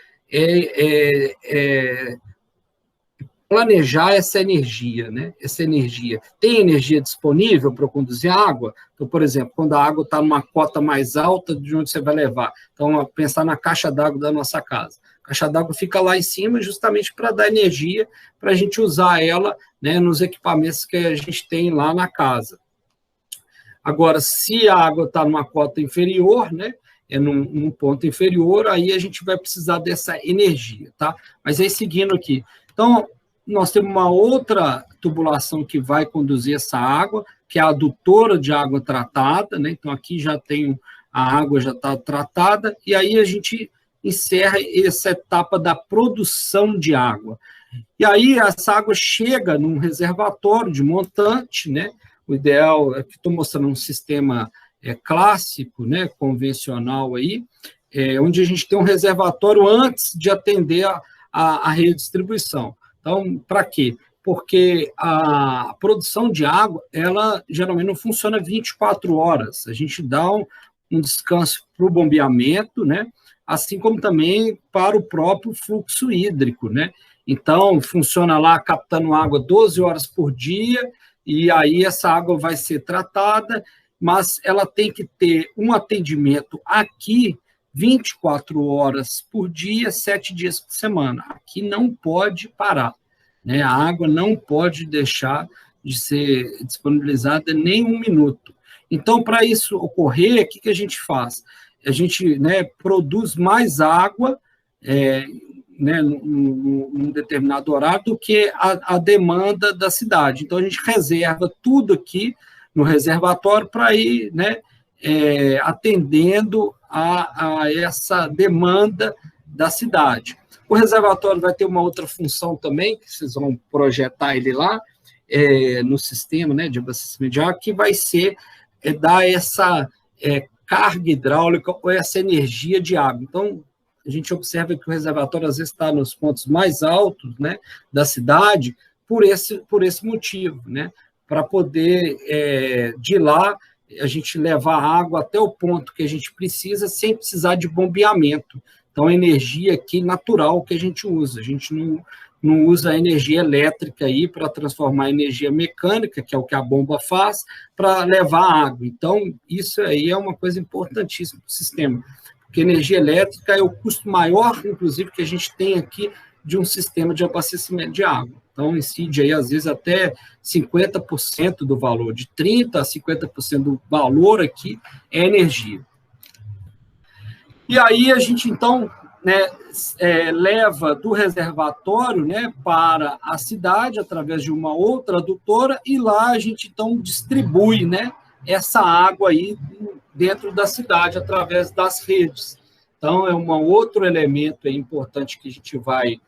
planejar essa energia, né? Essa energia. Tem energia disponível para conduzir água? Então, por exemplo, quando a água está numa cota mais alta de onde você vai levar. Então, pensar na caixa d'água da nossa casa. A caixa d'água fica lá em cima justamente para dar energia, para a gente usar ela, né, nos equipamentos que a gente tem lá na casa. Agora, se a água está numa cota inferior, né, num ponto inferior, aí a gente vai precisar dessa energia, tá? Mas aí, seguindo aqui. Então, nós temos uma outra tubulação que vai conduzir essa água, que é a adutora de água tratada, né? Então, aqui já tem a água já está tratada, e aí a gente encerra essa etapa da produção de água. E aí essa água chega num reservatório de montante, né? O ideal é que estou mostrando um sistema clássico, né? Convencional aí, onde a gente tem um reservatório antes de atender a redistribuição. Então, para quê? Porque a produção de água, ela geralmente não funciona 24 horas. A gente dá um descanso para o bombeamento, né? Assim como também para o próprio fluxo hídrico, né? Então, funciona lá captando água 12 horas por dia, e aí essa água vai ser tratada, mas ela tem que ter um atendimento aqui 24 horas por dia, 7 dias por semana. Aqui não pode parar, né? A água não pode deixar de ser disponibilizada nem um minuto. Então, para isso ocorrer, o que a gente faz? A gente, né, produz mais água né, num determinado horário do que a demanda da cidade. Então, a gente reserva tudo aqui no reservatório para ir, né, atendendo a essa demanda da cidade. O reservatório vai ter uma outra função também, que vocês vão projetar ele lá, no sistema, né, de abastecimento de água, que vai ser dar essa carga hidráulica ou essa energia de água. Então, a gente observa que o reservatório, às vezes, está nos pontos mais altos, né, da cidade, por esse motivo, né, para poder, de lá, a gente levar água até o ponto que a gente precisa, sem precisar de bombeamento. Então, a energia aqui natural que a gente usa. A gente não usa a energia elétrica aí para transformar a energia mecânica, que é o que a bomba faz, para levar água. Então, isso aí é uma coisa importantíssima para o sistema, porque energia elétrica é o custo maior, inclusive, que a gente tem aqui de um sistema de abastecimento de água. Então, incide aí, às vezes, até 50% do valor, de 30% a 50% do valor aqui é energia. E aí a gente, então, né, leva do reservatório, né, para a cidade, através de uma outra adutora, e lá a gente, então, distribui, né, essa água aí dentro da cidade, através das redes. Então, é um outro elemento importante que a gente vai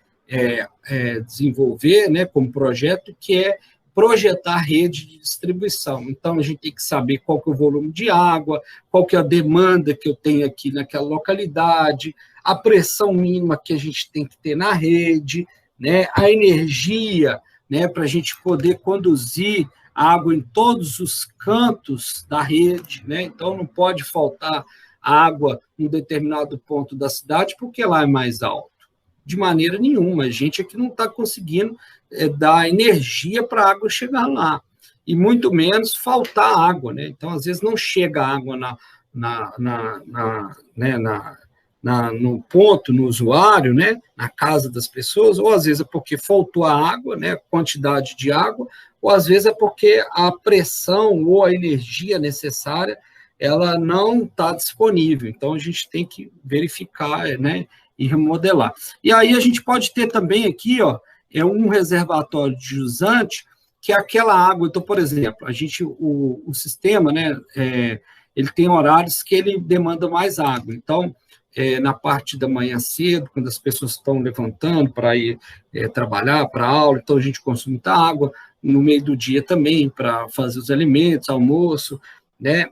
desenvolver, né, como projeto, que é projetar rede de distribuição. Então, a gente tem que saber qual que é o volume de água, qual que é a demanda que eu tenho aqui naquela localidade, a pressão mínima que a gente tem que ter na rede, né, a energia, né, para a gente poder conduzir água em todos os cantos da rede, né? Então, não pode faltar água em um determinado ponto da cidade, porque lá é mais alto. De maneira nenhuma, a gente aqui não está conseguindo dar energia para a água chegar lá, e muito menos faltar água, né? Então, às vezes, não chega água no ponto, no usuário, né? Na casa das pessoas, ou às vezes é porque faltou a água, né? Quantidade de água, ou às vezes é porque a pressão ou a energia necessária ela não está disponível. Então, a gente tem que verificar, né, e remodelar. E aí a gente pode ter também aqui, ó, um reservatório de jusante, que é aquela água. Então, por exemplo, o sistema, né, ele tem horários que ele demanda mais água. Então, na parte da manhã cedo, quando as pessoas estão levantando para ir trabalhar, para aula, então a gente consome muita água. No meio do dia também, para fazer os alimentos, almoço, né?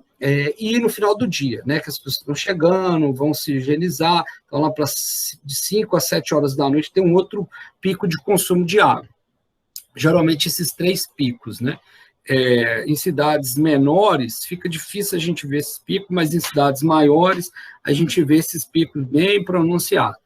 E no final do dia, né, que as pessoas estão chegando, vão se higienizar, então lá de 5 a 7 horas da noite tem um outro pico de consumo de água. Geralmente esses 3 picos, né? Em cidades menores fica difícil a gente ver esses picos, mas em cidades maiores a gente vê esses picos bem pronunciados.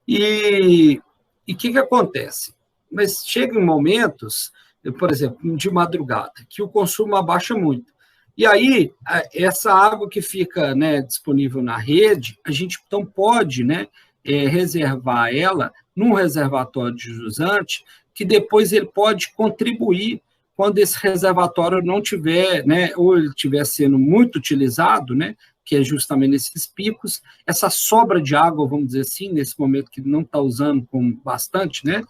E o que acontece? Mas chega em momentos, por exemplo, de madrugada, que o consumo abaixa muito. E aí, essa água que fica, né, disponível na rede, a gente então pode, né, reservar ela num reservatório de jusante, que depois ele pode contribuir quando esse reservatório não tiver, né, ou ele estiver sendo muito utilizado, né, que é justamente nesses picos, essa sobra de água, vamos dizer assim, nesse momento que não está usando com bastante, né,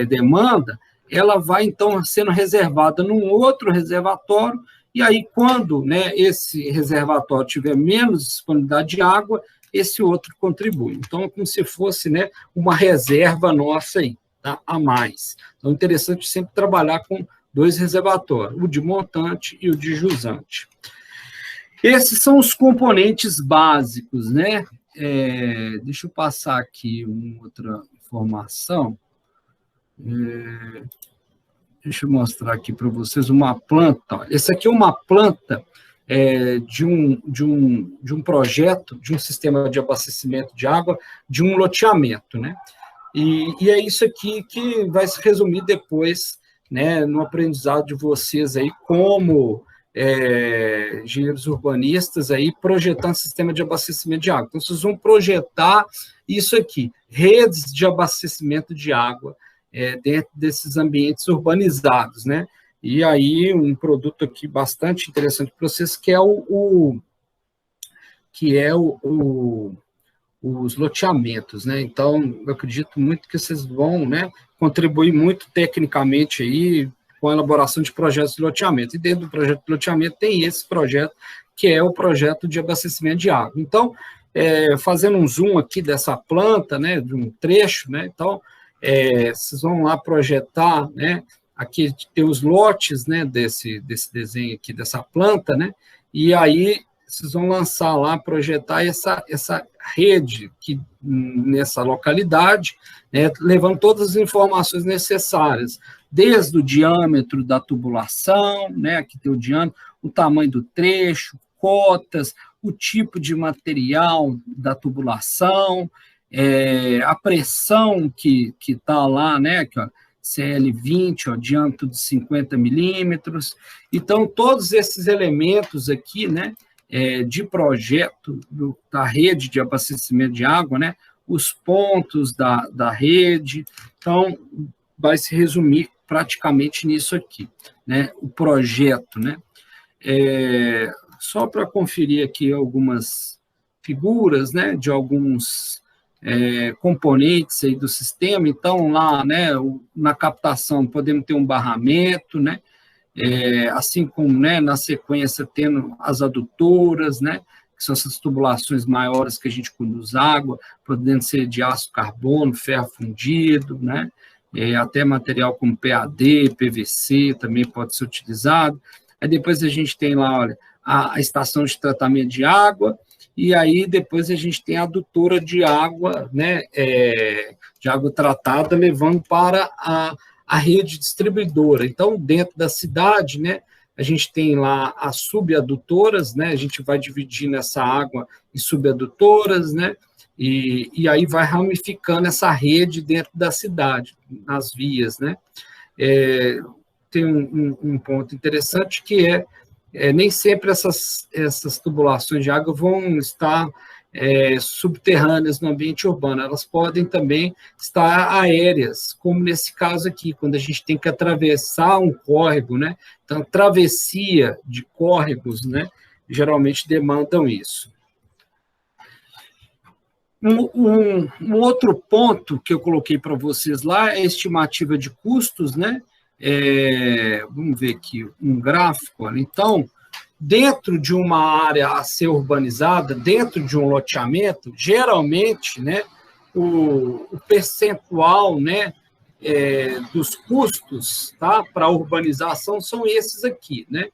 demanda, ela vai, então, sendo reservada num outro reservatório. E aí, quando, né, esse reservatório tiver menos disponibilidade de água, esse outro contribui. Então, é como se fosse, né, uma reserva nossa aí, tá, a mais. Então, é interessante sempre trabalhar com 2 reservatórios, o de montante e o de jusante. Esses são os componentes básicos, né? Deixa eu passar aqui uma outra informação. Deixa eu mostrar aqui para vocês uma planta. Essa aqui é uma planta de um projeto, de um sistema de abastecimento de água, de um loteamento, né? E é isso aqui que vai se resumir depois, né, no aprendizado de vocês aí, como engenheiros urbanistas aí, projetando sistema de abastecimento de água. Então, vocês vão projetar isso aqui, redes de abastecimento de água, dentro desses ambientes urbanizados, né? E aí, um produto aqui bastante interessante para vocês, que é os loteamentos, né? Então, eu acredito muito que vocês vão, né, contribuir muito tecnicamente aí com a elaboração de projetos de loteamento. E dentro do projeto de loteamento tem esse projeto, que é o projeto de abastecimento de água. Então, fazendo um zoom aqui dessa planta, né, de um trecho, né? Então, vocês vão lá projetar, né? Aqui tem os lotes, né, desse desenho aqui, dessa planta, né? E aí vocês vão lançar lá, projetar essa rede que, nessa localidade, né, levando todas as informações necessárias, desde o diâmetro da tubulação, né? Aqui tem o diâmetro, o tamanho do trecho, cotas, o tipo de material da tubulação, a pressão que está lá, né, aqui, ó, CL20, ó, diâmetro de 50 milímetros. Então, todos esses elementos aqui, né, de projeto da rede de abastecimento de água, né, os pontos da rede, então, vai se resumir praticamente nisso aqui, né? O projeto, né? Só para conferir aqui algumas figuras, né? De alguns componentes aí do sistema. Então, lá, né? Na captação, podemos ter um barramento, né? Assim como, né? Na sequência, tendo as adutoras, né? Que são essas tubulações maiores que a gente conduz água, podendo ser de aço carbono, ferro fundido, né? Até material como PAD, PVC também pode ser utilizado. Aí depois a gente tem lá, olha, a estação de tratamento de água, e aí depois a gente tem a adutora de água, né? De água tratada, levando para a rede distribuidora. Então, dentro da cidade, né? A gente tem lá as subadutoras, né? A gente vai dividindo essa água em subadutoras, né? E aí vai ramificando essa rede dentro da cidade, nas vias, né? Tem um ponto interessante que nem sempre essas tubulações de água vão estar subterrâneas no ambiente urbano, elas podem também estar aéreas, como nesse caso aqui, quando a gente tem que atravessar um córrego, né? Então, travessia de córregos, né? Geralmente demandam isso. Um outro ponto que eu coloquei para vocês lá é a estimativa de custos, né? Vamos ver aqui um gráfico. Olha. Então, dentro de uma área a ser urbanizada, dentro de um loteamento, geralmente, né, o percentual, né, dos custos, tá, para a urbanização são esses aqui, né,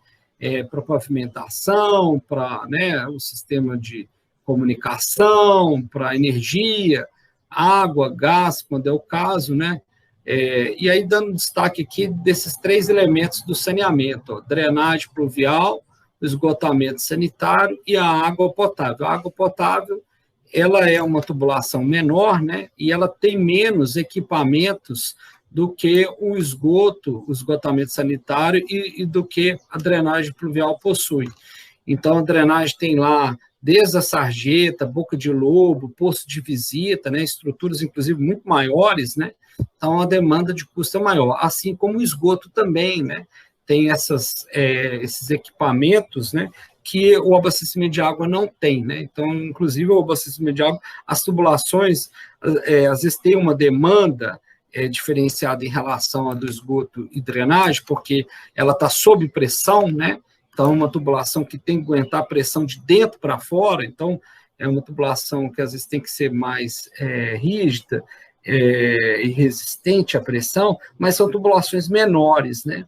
para pavimentação, para, né, o sistema de comunicação, para energia, água, gás, quando é o caso, né, e aí dando destaque aqui desses 3 elementos do saneamento, ó, drenagem pluvial, esgotamento sanitário e a água potável. A água potável, ela é uma tubulação menor, né, e ela tem menos equipamentos do que o esgotamento sanitário e do que a drenagem pluvial possui. Então, a drenagem tem lá desde a sarjeta, boca de lobo, poço de visita, né, estruturas, inclusive, muito maiores, né, então a demanda de custo é maior, assim como o esgoto também, né, tem esses equipamentos, né, que o abastecimento de água não tem, né? Então, inclusive, o abastecimento de água, as tubulações, às vezes, tem uma demanda diferenciada em relação à do esgoto e drenagem, porque ela está sob pressão, né? Então, uma tubulação que tem que aguentar a pressão de dentro para fora, então, é uma tubulação que, às vezes, tem que ser mais rígida e resistente à pressão, mas são tubulações menores, né?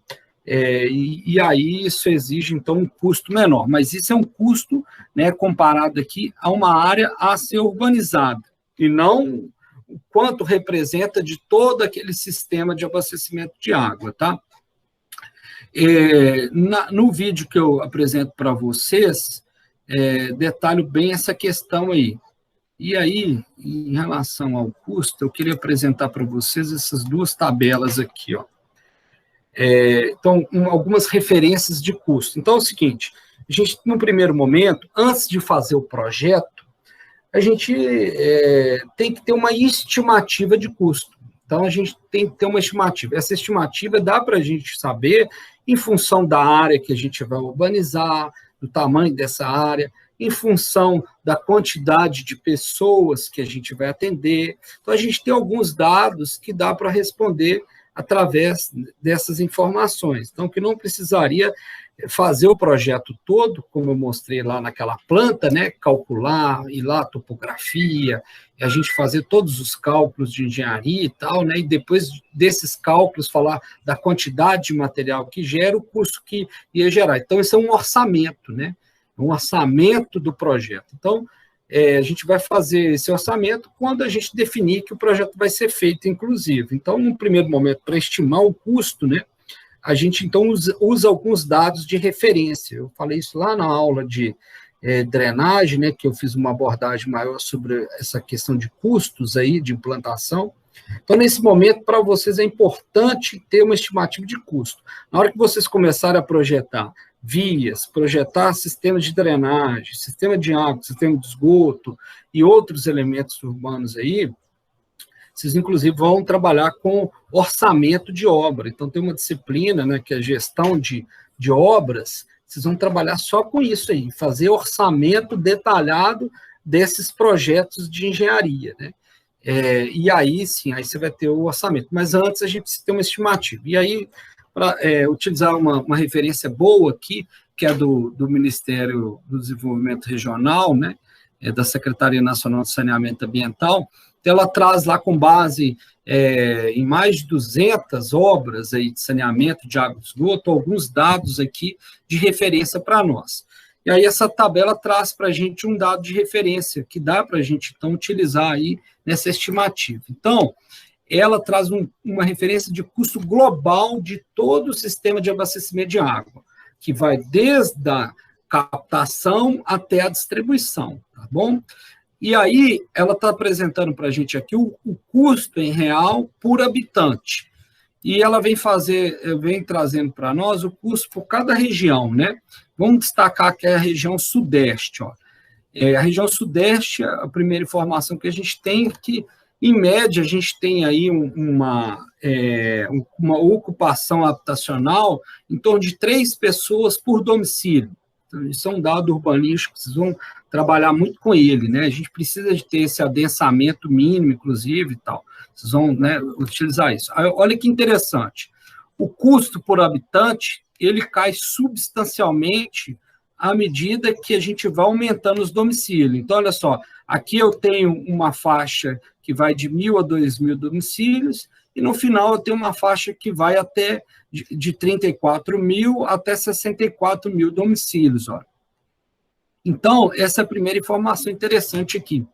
E aí isso exige, então, um custo menor. Mas isso é um custo, né, comparado aqui a uma área a ser urbanizada, e não o quanto representa de todo aquele sistema de abastecimento de água, tá? No vídeo que eu apresento para vocês, detalho bem essa questão aí. E aí, em relação ao custo, eu queria apresentar para vocês essas 2 tabelas aqui, ó. Então, algumas referências de custo. Então, é o seguinte, a gente, no primeiro momento, antes de fazer o projeto, a gente tem que ter uma estimativa de custo. Então, a gente tem que ter uma estimativa. Essa estimativa dá para a gente saber, em função da área que a gente vai urbanizar, do tamanho dessa área, em função da quantidade de pessoas que a gente vai atender. Então, a gente tem alguns dados que dá para responder através dessas informações. Então, que não precisaria fazer o projeto todo, como eu mostrei lá naquela planta, né, calcular, ir lá a topografia, e a gente fazer todos os cálculos de engenharia e tal, né, e depois desses cálculos falar da quantidade de material que gera, o custo que ia gerar. Então, isso é um orçamento, né, um orçamento do projeto. Então, a gente vai fazer esse orçamento quando a gente definir que o projeto vai ser feito, inclusive. Então, no primeiro momento, para estimar o custo, né, a gente, então, usa alguns dados de referência. Eu falei isso lá na aula de drenagem, né, que eu fiz uma abordagem maior sobre essa questão de custos aí, de implantação. Então, nesse momento, para vocês é importante ter uma estimativa de custo. Na hora que vocês começarem a projetar vias, projetar sistemas de drenagem, sistema de água, sistema de esgoto e outros elementos urbanos aí, vocês, inclusive, vão trabalhar com orçamento de obra. Então, tem uma disciplina, né, que é gestão de obras, vocês vão trabalhar só com isso aí, fazer orçamento detalhado desses projetos de engenharia, né? E aí, sim, aí você vai ter o orçamento. Mas antes a gente precisa ter uma estimativa. E aí, para utilizar uma referência boa aqui, que é do Ministério do Desenvolvimento Regional, né, da Secretaria Nacional de Saneamento Ambiental, então ela traz lá com base em mais de 200 obras aí de saneamento de água e esgoto, alguns dados aqui de referência para nós. E aí essa tabela traz para a gente um dado de referência, que dá para a gente, então, utilizar aí nessa estimativa. Então, ela traz uma referência de custo global de todo o sistema de abastecimento de água, que vai desde a captação até a distribuição, tá bom? E aí, ela está apresentando para a gente aqui o custo em real por habitante. E ela vem trazendo para nós o custo por cada região, né? Vamos destacar que é a região sudeste, ó. A região sudeste, a primeira informação que a gente tem é que, em média, a gente tem aí uma ocupação habitacional em torno de 3 pessoas por domicílio. Então, isso é um dado urbanístico, vocês vão trabalhar muito com ele, né? A gente precisa de ter esse adensamento mínimo, inclusive, e tal. Vocês vão, né, utilizar isso. Olha que interessante. O custo por habitante, ele cai substancialmente à medida que a gente vai aumentando os domicílios. Então, olha só, aqui eu tenho uma faixa que vai de 1.000 a 2.000 domicílios, e no final eu tenho uma faixa que vai até de 34.000 até 64.000 domicílios. Ó. Então, essa é a primeira informação interessante aqui.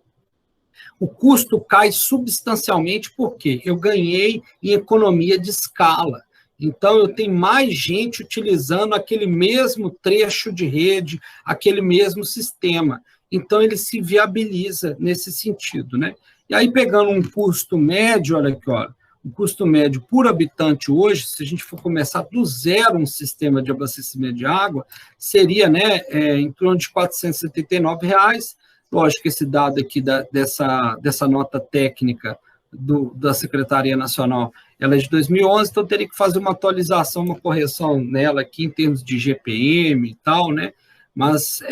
O custo cai substancialmente porque eu ganhei em economia de escala. Então, eu tenho mais gente utilizando aquele mesmo trecho de rede, aquele mesmo sistema. Então, ele se viabiliza nesse sentido, né? E aí, pegando um custo médio, olha aqui, olha, o custo médio por habitante hoje, se a gente for começar do zero um sistema de abastecimento de água, seria, né, em torno de R$ 479. Lógico que esse dado aqui dessa nota técnica da Secretaria Nacional, ela é de 2011, então teria que fazer uma atualização, uma correção nela aqui em termos de GPM e tal, né? Mas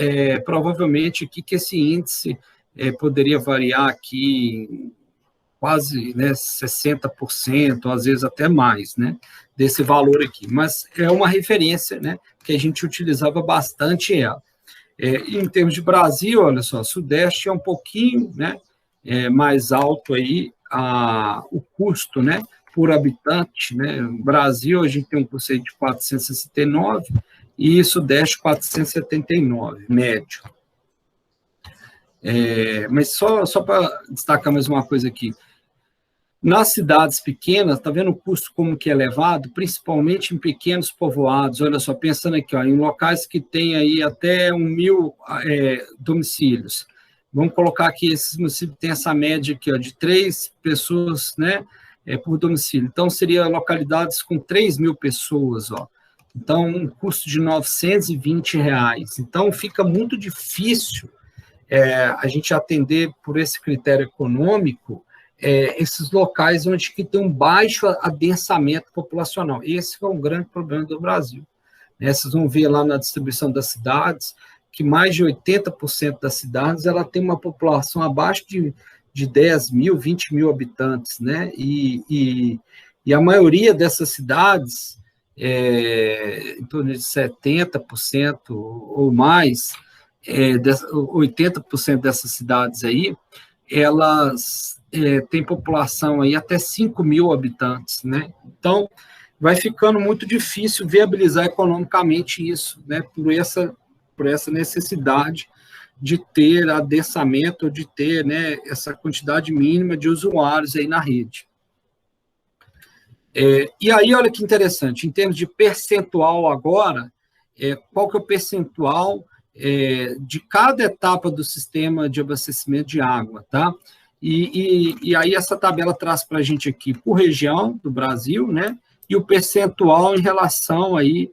provavelmente aqui que esse índice poderia variar aqui quase, né, 60%, às vezes até mais, né, desse valor aqui. Mas é uma referência, né, que a gente utilizava bastante ela. Em termos de Brasil, olha só, Sudeste é um pouquinho, né, mais alto aí o custo, né, por habitante, né? No Brasil, a gente tem um custo de 469 e Sudeste 479, médio. Mas só para destacar mais uma coisa aqui. Nas cidades pequenas, está vendo o custo como que é elevado, principalmente em pequenos povoados. Olha só, pensando aqui, ó, em locais que tem aí até 1.000 domicílios. Vamos colocar aqui, esses municípios têm essa média aqui, ó, de 3 pessoas, né, por domicílio. Então, seria localidades com 3.000 pessoas, ó. Então, um custo de R$ 920. Então, fica muito difícil a gente atender por esse critério econômico esses locais onde que tem um baixo adensamento populacional. Esse é um grande problema do Brasil. Vocês vão ver lá na distribuição das cidades que mais de 80% das cidades ela tem uma população abaixo de 10 mil, 20 mil habitantes, né? E a maioria dessas cidades, em torno de 70% ou mais, 80% dessas cidades aí, elas têm população aí até 5 mil habitantes, né? Então, vai ficando muito difícil viabilizar economicamente isso, né? Por essa necessidade de ter adensamento, de ter, né, essa quantidade mínima de usuários aí na rede. E aí, olha que interessante, em termos de percentual agora, qual que é o percentual de cada etapa do sistema de abastecimento de água, tá? E aí essa tabela traz para a gente aqui por região do Brasil, né? E o percentual em relação aí,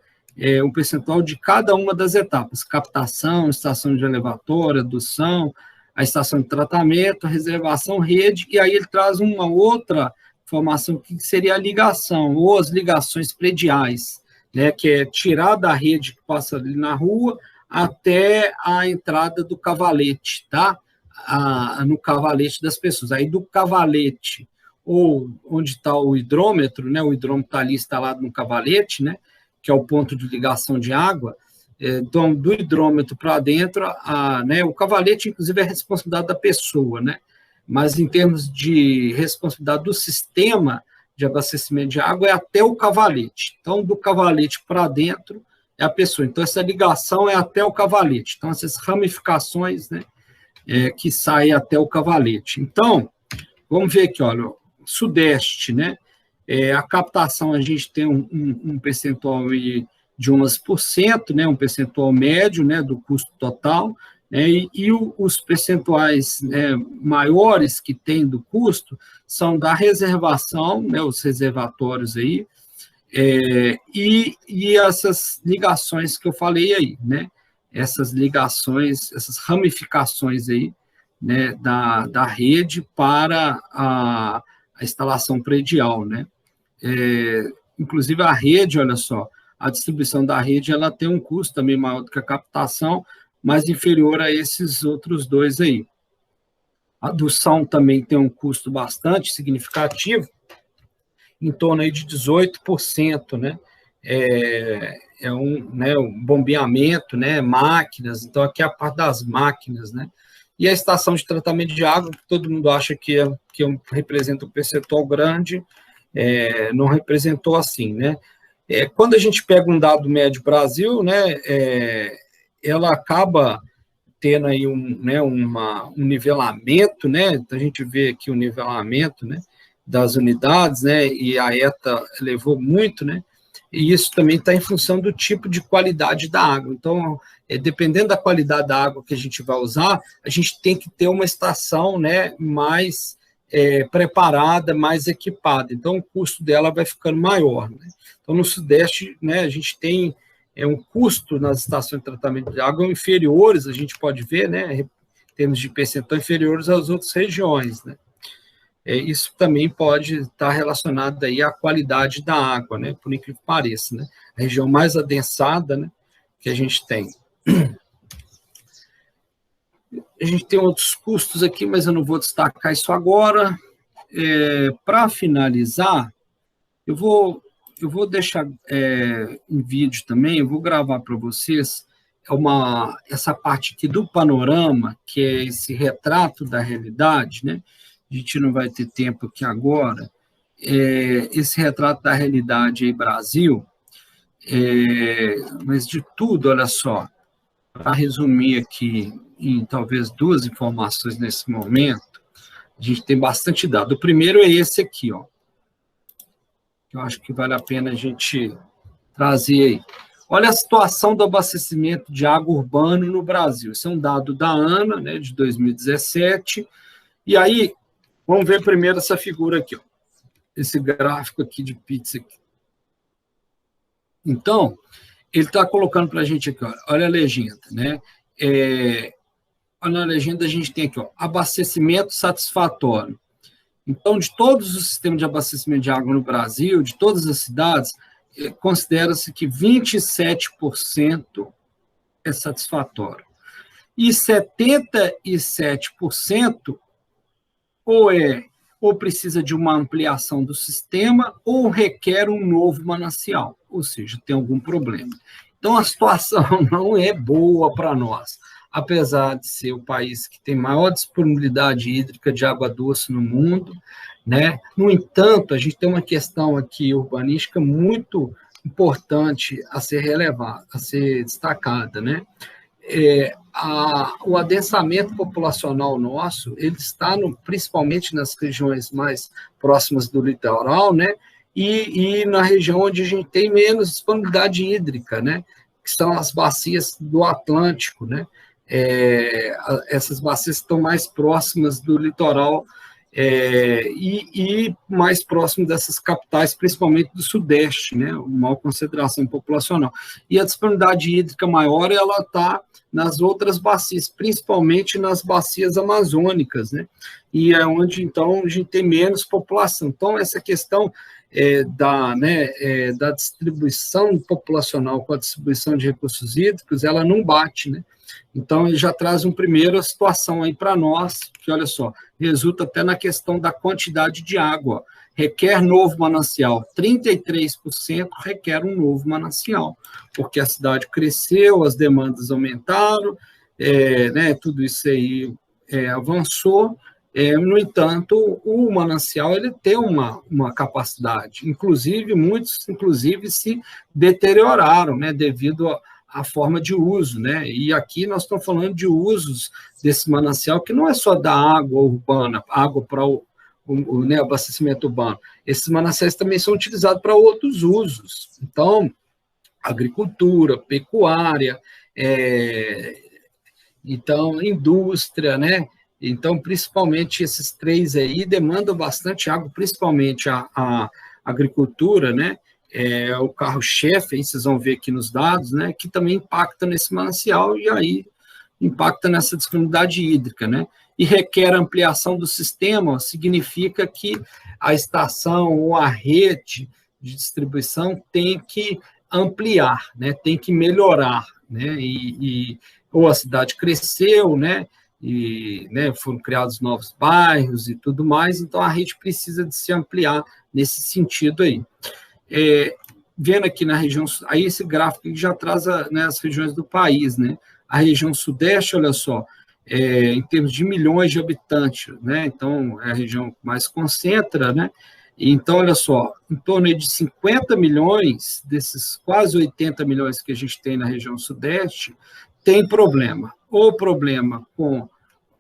o percentual de cada uma das etapas, captação, estação de elevatório, adução, a estação de tratamento, a reservação, rede, e aí ele traz uma outra informação que seria a ligação, ou as ligações prediais, né, que é tirar da rede que passa ali na rua até a entrada do cavalete, tá? No cavalete das pessoas. Aí do cavalete, ou onde está o hidrômetro, né? O hidrômetro está ali instalado no cavalete, né? Que é o ponto de ligação de água. Então, do hidrômetro para dentro, né? O cavalete, inclusive, é responsabilidade da pessoa, né? Mas em termos de responsabilidade do sistema de abastecimento de água, é até o cavalete. Então, do cavalete para dentro é a pessoa. Então, essa ligação é até o cavalete. Então, essas ramificações, né? Que saem até o cavalete. Então, vamos ver aqui, olha, Sudeste, né? A captação, a gente tem um percentual de 11%, né? Um percentual médio, né? Do custo total, né? E os percentuais, né, maiores que tem do custo são da reservação, né? Os reservatórios aí, e essas ligações que eu falei aí, né? Essas ligações, essas ramificações aí, né, da rede para a instalação predial, né? Inclusive a rede, olha só, a distribuição da rede, ela tem um custo também maior do que a captação, mas inferior a esses outros dois aí. A adução também tem um custo bastante significativo, em torno aí de 18%, né? Um bombeamento, né, máquinas, então aqui é a parte das máquinas, né, e a estação de tratamento de água, que todo mundo acha que representa um percentual grande, não representou assim, né. Quando a gente pega um dado médio Brasil, né, ela acaba tendo aí um nivelamento, né, então a gente vê aqui o nivelamento, né, das unidades, né, e a ETA elevou muito, né, e isso também está em função do tipo de qualidade da água. Então, dependendo da qualidade da água que a gente vai usar, a gente tem que ter uma estação, né, mais preparada, mais equipada. Então, o custo dela vai ficando maior, né? Então, no Sudeste, né, a gente tem um custo nas estações de tratamento de água inferiores, a gente pode ver, né, em termos de percentual, inferiores às outras regiões, né? Isso também pode estar relacionado aí à qualidade da água, né? Por incrível que pareça, né? A região mais adensada, né, que a gente tem. A gente tem outros custos aqui, mas eu não vou destacar isso agora. Para finalizar, eu vou deixar em vídeo também, eu vou gravar para vocês essa parte aqui do panorama, que é esse retrato da realidade, né? A gente não vai ter tempo aqui agora, esse retrato da realidade aí, Brasil, mas de tudo, olha só, para resumir aqui em talvez 2 informações nesse momento, a gente tem bastante dado. O primeiro é esse aqui, ó, que eu acho que vale a pena a gente trazer aí. Olha a situação do abastecimento de água urbano no Brasil. Esse é um dado da ANA, né, de 2017, e aí, vamos ver primeiro essa figura aqui, ó, esse gráfico aqui de pizza. Aqui. Então, ele está colocando para a gente aqui, olha a legenda, né? Olha a legenda, a gente tem aqui, ó, abastecimento satisfatório. Então, de todos os sistemas de abastecimento de água no Brasil, de todas as cidades, considera-se que 27% é satisfatório. E 77% ou precisa de uma ampliação do sistema ou requer um novo manancial, ou seja, tem algum problema. Então, a situação não é boa para nós, apesar de ser o país que tem maior disponibilidade hídrica de água doce no mundo, né? No entanto, a gente tem uma questão aqui urbanística muito importante a ser relevada, a ser destacada, né? O adensamento populacional nosso, ele está principalmente nas regiões mais próximas do litoral, né? E na região onde a gente tem menos disponibilidade hídrica, né? Que são as bacias do Atlântico, né? Essas bacias estão mais próximas do litoral e mais próximo dessas capitais, principalmente do Sudeste, né, uma maior concentração populacional. E a disponibilidade hídrica maior, ela está nas outras bacias, principalmente nas bacias amazônicas, né, e é onde, então, a gente tem menos população. Então, essa questão da distribuição populacional com a distribuição de recursos hídricos, ela não bate, né? Então, ele já traz uma primeira situação aí para nós, que, olha só, resulta até na questão da quantidade de água. Requer novo manancial, 33% requer um novo manancial, porque a cidade cresceu, as demandas aumentaram, né, tudo isso aí avançou. No entanto, o manancial ele tem uma capacidade, inclusive, muitos se deterioraram, né, devido a forma de uso, né? E aqui nós estamos falando de usos desse manancial, que não é só da água urbana, água para o abastecimento urbano. Esses mananciais também são utilizados para outros usos. Então, agricultura, pecuária, então, indústria, né? Então, principalmente esses três aí demandam bastante água, principalmente a agricultura, né? O carro-chefe, aí vocês vão ver aqui nos dados, né, que também impacta nesse manancial e aí impacta nessa disponibilidade hídrica, né, e requer ampliação do sistema, significa que a estação ou a rede de distribuição tem que ampliar, né, tem que melhorar, né, ou a cidade cresceu, né, e foram criados novos bairros e tudo mais, então a rede precisa de se ampliar nesse sentido aí. Vendo aqui na região, aí esse gráfico já traz as regiões do país, né? A região sudeste, olha só, em termos de milhões de habitantes, né? Então, é a região que mais concentra, né? Então, olha só, em torno de 50 milhões, desses quase 80 milhões que a gente tem na região sudeste, tem problema. Ou problema com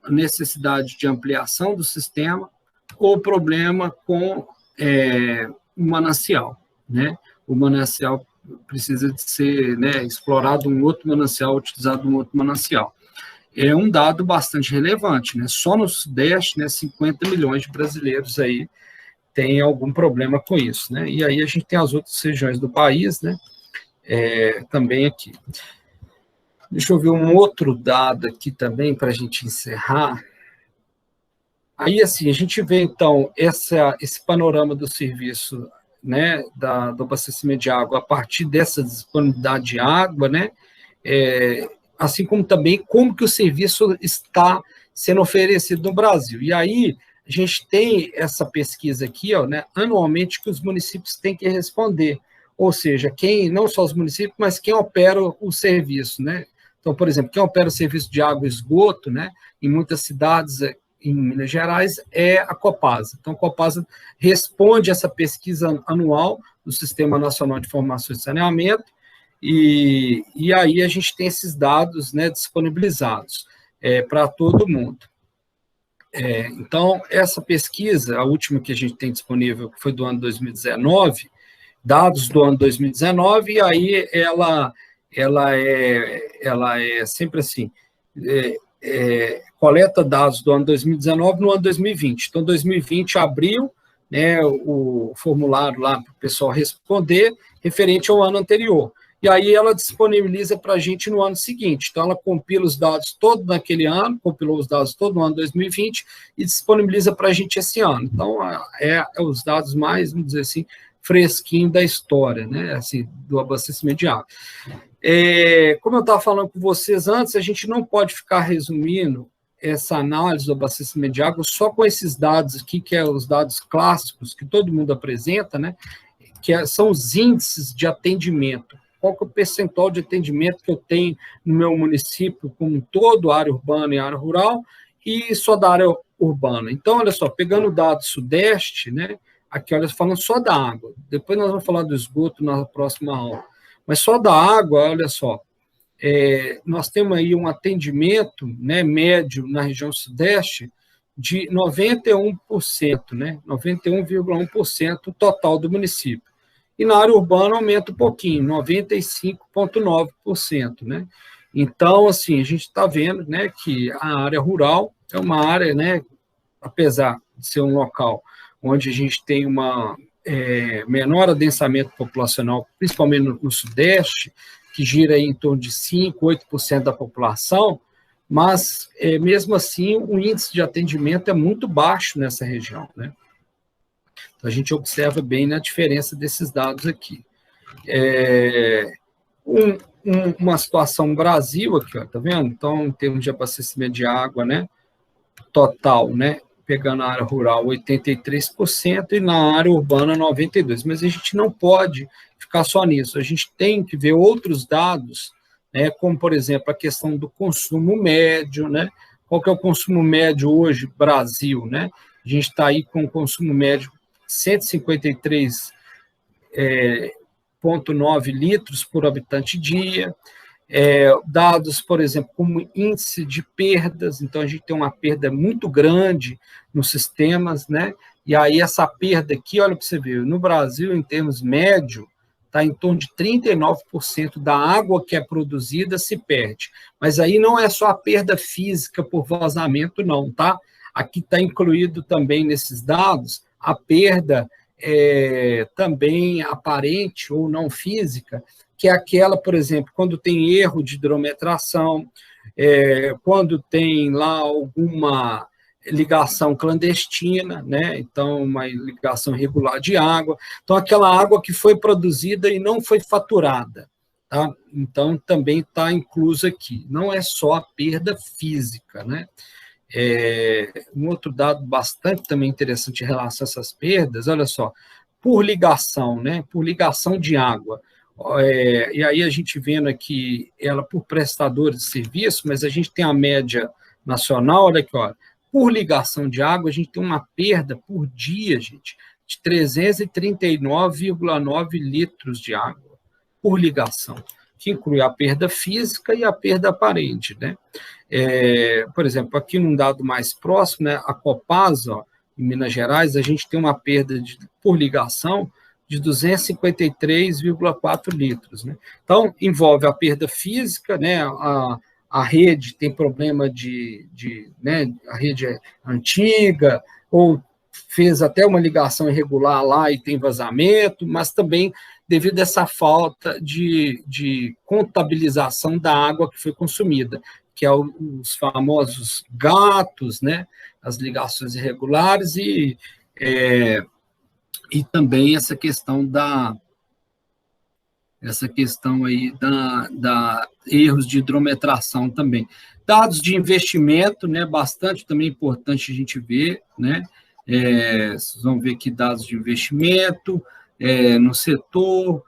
a necessidade de ampliação do sistema, ou problema com o manancial, né? O manancial precisa de ser, né, explorado um outro manancial, utilizado um outro manancial. É um dado bastante relevante, né? Só no Sudeste, né, 50 milhões de brasileiros aí têm algum problema com isso, né? E aí a gente tem as outras regiões do país, né? Também aqui. Deixa eu ver um outro dado aqui também para a gente encerrar. Aí, assim, a gente vê, então, esse panorama do serviço, né, do abastecimento de água a partir dessa disponibilidade de água, né, assim como também como que o serviço está sendo oferecido no Brasil. E aí, a gente tem essa pesquisa aqui, ó, né, anualmente, que os municípios têm que responder, ou seja, não só os municípios, mas quem opera o serviço, né. Então, por exemplo, quem opera o serviço de água e esgoto, né, em muitas cidades em Minas Gerais, é a Copasa. Então, a Copasa responde essa pesquisa anual do Sistema Nacional de Informação e Saneamento, e aí a gente tem esses dados, né, disponibilizados para todo mundo. Então, essa pesquisa, a última que a gente tem disponível, que foi do ano 2019, dados do ano 2019, e aí ela é sempre assim, coleta dados do ano 2019 no ano 2020. Então, 2020, abriu, né, o formulário lá para o pessoal responder, referente ao ano anterior. E aí ela disponibiliza para a gente no ano seguinte. Então, ela compila os dados todo naquele ano, compilou os dados todo no ano 2020 e disponibiliza para a gente esse ano. Então, os dados mais, vamos dizer assim, fresquinho da história, né, assim, do abastecimento de água. Como eu estava falando com vocês antes, a gente não pode ficar resumindo essa análise do abastecimento de água só com esses dados aqui, que os dados clássicos que todo mundo apresenta, né, que são os índices de atendimento. Qual que é o percentual de atendimento que eu tenho no meu município, como todo, área urbana e área rural, e só da área urbana. Então, olha só, pegando o dado sudeste, né, aqui, olha, falando só da água, depois nós vamos falar do esgoto na próxima aula, mas só da água, olha só, nós temos aí um atendimento, né, médio na região sudeste de 91%, né, 91,1% total do município. E na área urbana aumenta um pouquinho, 95,9%, né. Então, assim, a gente está vendo, né, que a área rural é uma área, né, apesar ser um local onde a gente tem uma menor adensamento populacional, principalmente no Sudeste, que gira aí em torno de 5%, 8% da população, mas, mesmo assim, o índice de atendimento é muito baixo nessa região, né? Então, a gente observa bem a diferença desses dados aqui. Uma situação no Brasil aqui, ó, tá vendo? Então, em termos de abastecimento de água, né, total, né, pegando a área rural, 83%, e na área urbana, 92%. Mas a gente não pode ficar só nisso, a gente tem que ver outros dados, né, como, por exemplo, a questão do consumo médio, né? Qual que é o consumo médio hoje, Brasil, né? A gente está aí com o consumo médio 153,9 litros por habitante dia. Dados, por exemplo, como índice de perdas, então a gente tem uma perda muito grande nos sistemas, né? E aí essa perda aqui, olha para você ver, no Brasil, em termos médio, está em torno de 39% da água que é produzida se perde. Mas aí não é só a perda física por vazamento, não, tá? Aqui está incluído também nesses dados a perda também aparente ou não física, que é aquela, por exemplo, quando tem erro de hidrometração, quando tem lá alguma ligação clandestina, né? Então, uma ligação irregular de água. Então, aquela água que foi produzida e não foi faturada, tá? Então, também está incluso aqui. Não é só a perda física, né? Um outro dado bastante também interessante em relação a essas perdas, olha só, por ligação, né? Por ligação de água. E aí a gente vendo aqui ela por prestadores de serviço, mas a gente tem a média nacional, olha aqui, ó, por ligação de água, a gente tem uma perda por dia, gente, de 339,9 litros de água por ligação, que inclui a perda física e a perda aparente, né? Por exemplo, aqui num dado mais próximo, né, a Copasa, ó, em Minas Gerais, a gente tem uma perda por ligação de 253,4 litros, né? Então, envolve a perda física, né? A rede tem problema né, a rede é antiga, ou fez até uma ligação irregular lá e tem vazamento, mas também devido a essa falta de contabilização da água que foi consumida, que é os famosos gatos, né, as ligações irregulares e também essa questão aí da erros de hidrometração também. Dados de investimento, né, bastante também importante a gente ver, né, vocês vão ver aqui dados de investimento no setor.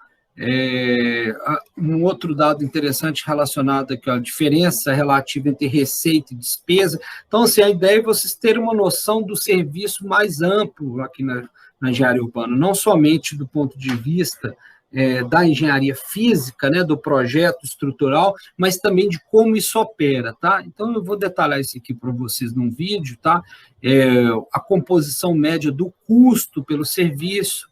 Um outro dado interessante relacionado aqui, ó, a diferença relativa entre receita e despesa. Então, assim, a ideia é vocês terem uma noção do serviço mais amplo aqui na engenharia urbana, não somente do ponto de vista da engenharia física, né, do projeto estrutural, mas também de como isso opera, tá? Então, eu vou detalhar isso aqui para vocês num vídeo, tá? A composição média do custo pelo serviço,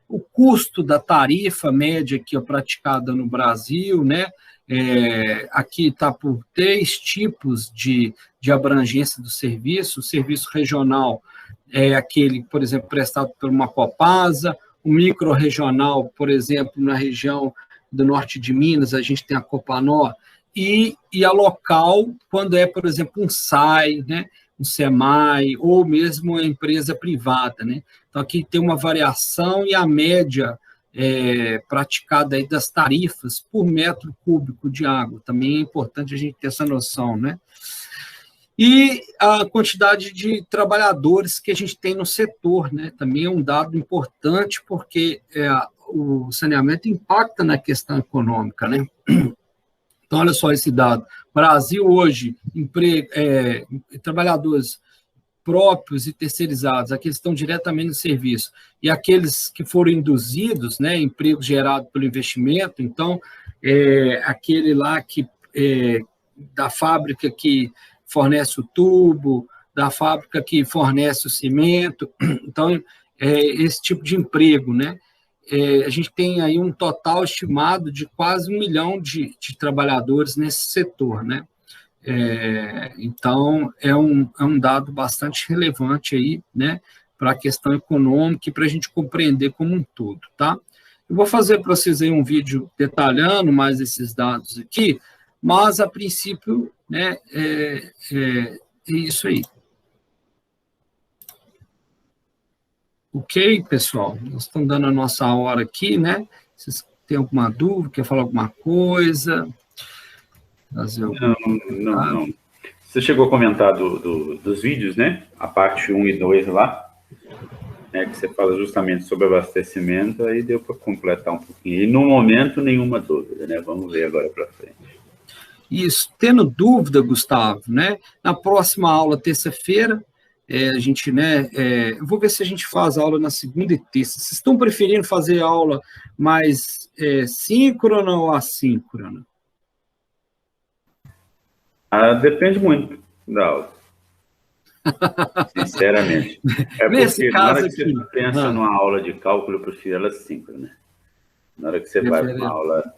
o custo da tarifa média aqui, ó, praticada no Brasil, né? Aqui está por 3 tipos de abrangência do serviço. O serviço regional é aquele, por exemplo, prestado por uma Copasa. O micro-regional, por exemplo, na região do norte de Minas, a gente tem a Copanor, e a local, quando é, por exemplo, um SAI, né, um SEMAI, ou mesmo uma empresa privada, né? Então, aqui tem uma variação e a média praticada aí das tarifas por metro cúbico de água. Também é importante a gente ter essa noção, né? E a quantidade de trabalhadores que a gente tem no setor, né? Também é um dado importante, porque o saneamento impacta na questão econômica, né? Então, olha só esse dado. Brasil hoje, trabalhadores próprios e terceirizados, aqueles que estão diretamente no serviço, e aqueles que foram induzidos, né, empregos gerados pelo investimento, então, aquele lá da fábrica que fornece o tubo, da fábrica que fornece o cimento, então, esse tipo de emprego, né? A gente tem aí um total estimado de quase 1 milhão de trabalhadores nesse setor, né? Então, é um dado bastante relevante aí, né, para a questão econômica e para a gente compreender como um todo, tá? Eu vou fazer para vocês aí um vídeo detalhando mais esses dados aqui, mas, a princípio, né, é isso aí. Ok, pessoal? Nós estamos dando a nossa hora aqui, né? Vocês têm alguma dúvida, quer falar alguma coisa? Não. Você chegou a comentar dos vídeos, né? A parte 1 e 2 lá, né? Que você fala justamente sobre abastecimento, aí deu para completar um pouquinho. E, no momento, nenhuma dúvida, né? Vamos ver agora para frente. Isso. Tendo dúvida, Gustavo, né? Na próxima aula, terça-feira, a gente, né, eu vou ver se a gente faz aula na segunda e terça. Vocês estão preferindo fazer aula mais síncrona ou assíncrona? Depende muito da aula. Sinceramente. Nesse porque caso na hora que aqui, você pensa numa aula de cálculo, eu prefiro ela síncrona. Na hora que você vai para uma aula...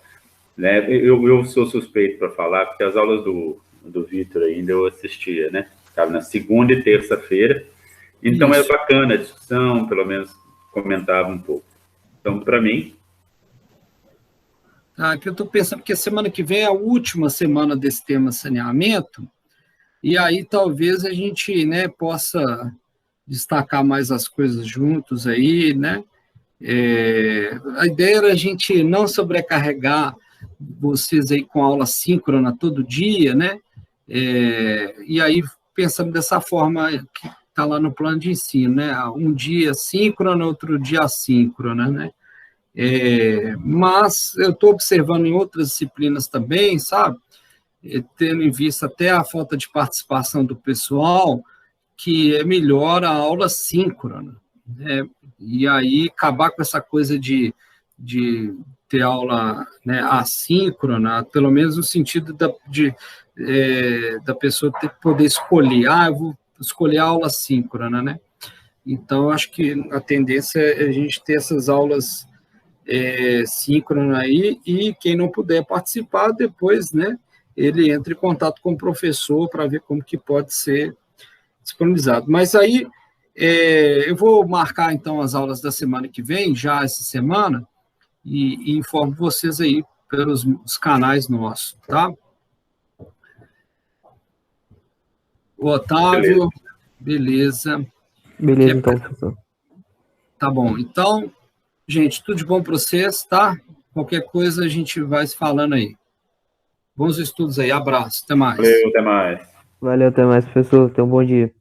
Né, eu sou suspeito para falar, porque as aulas do Vitor ainda eu assistia, né? Estava na segunda e terça-feira. Então, é bacana a discussão, pelo menos comentava um pouco. Então, para mim... que eu estou pensando que a semana que vem é a última semana desse tema saneamento, e aí talvez a gente, né, possa destacar mais as coisas juntos aí, né? A ideia era a gente não sobrecarregar vocês aí com aula síncrona todo dia, né? E aí, pensando dessa forma que está lá no plano de ensino, né? Um dia síncrona, outro dia assíncrona, né? Mas eu estou observando em outras disciplinas também, sabe? Tendo em vista até a falta de participação do pessoal, que é melhor a aula síncrona, né? E aí acabar com essa coisa de ter aula, né, assíncrona, pelo menos no sentido da pessoa poder escolher, eu vou escolher a aula síncrona, né? Então, acho que a tendência é a gente ter essas aulas síncrona aí, e quem não puder participar, depois, né, ele entra em contato com o professor para ver como que pode ser disponibilizado. Mas aí, eu vou marcar, então, as aulas da semana que vem, já essa semana, e informo vocês aí pelos os nossos, tá? O Otávio, beleza. Beleza, então, professor. Tá bom. Então, gente, tudo de bom para vocês, tá? Qualquer coisa a gente vai se falando aí. Bons estudos aí. Abraço. Até mais. Valeu, até mais. Valeu, até mais, professor. Tenha um bom dia.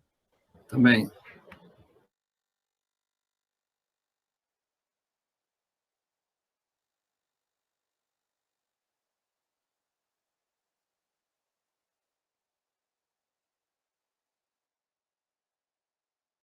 Também.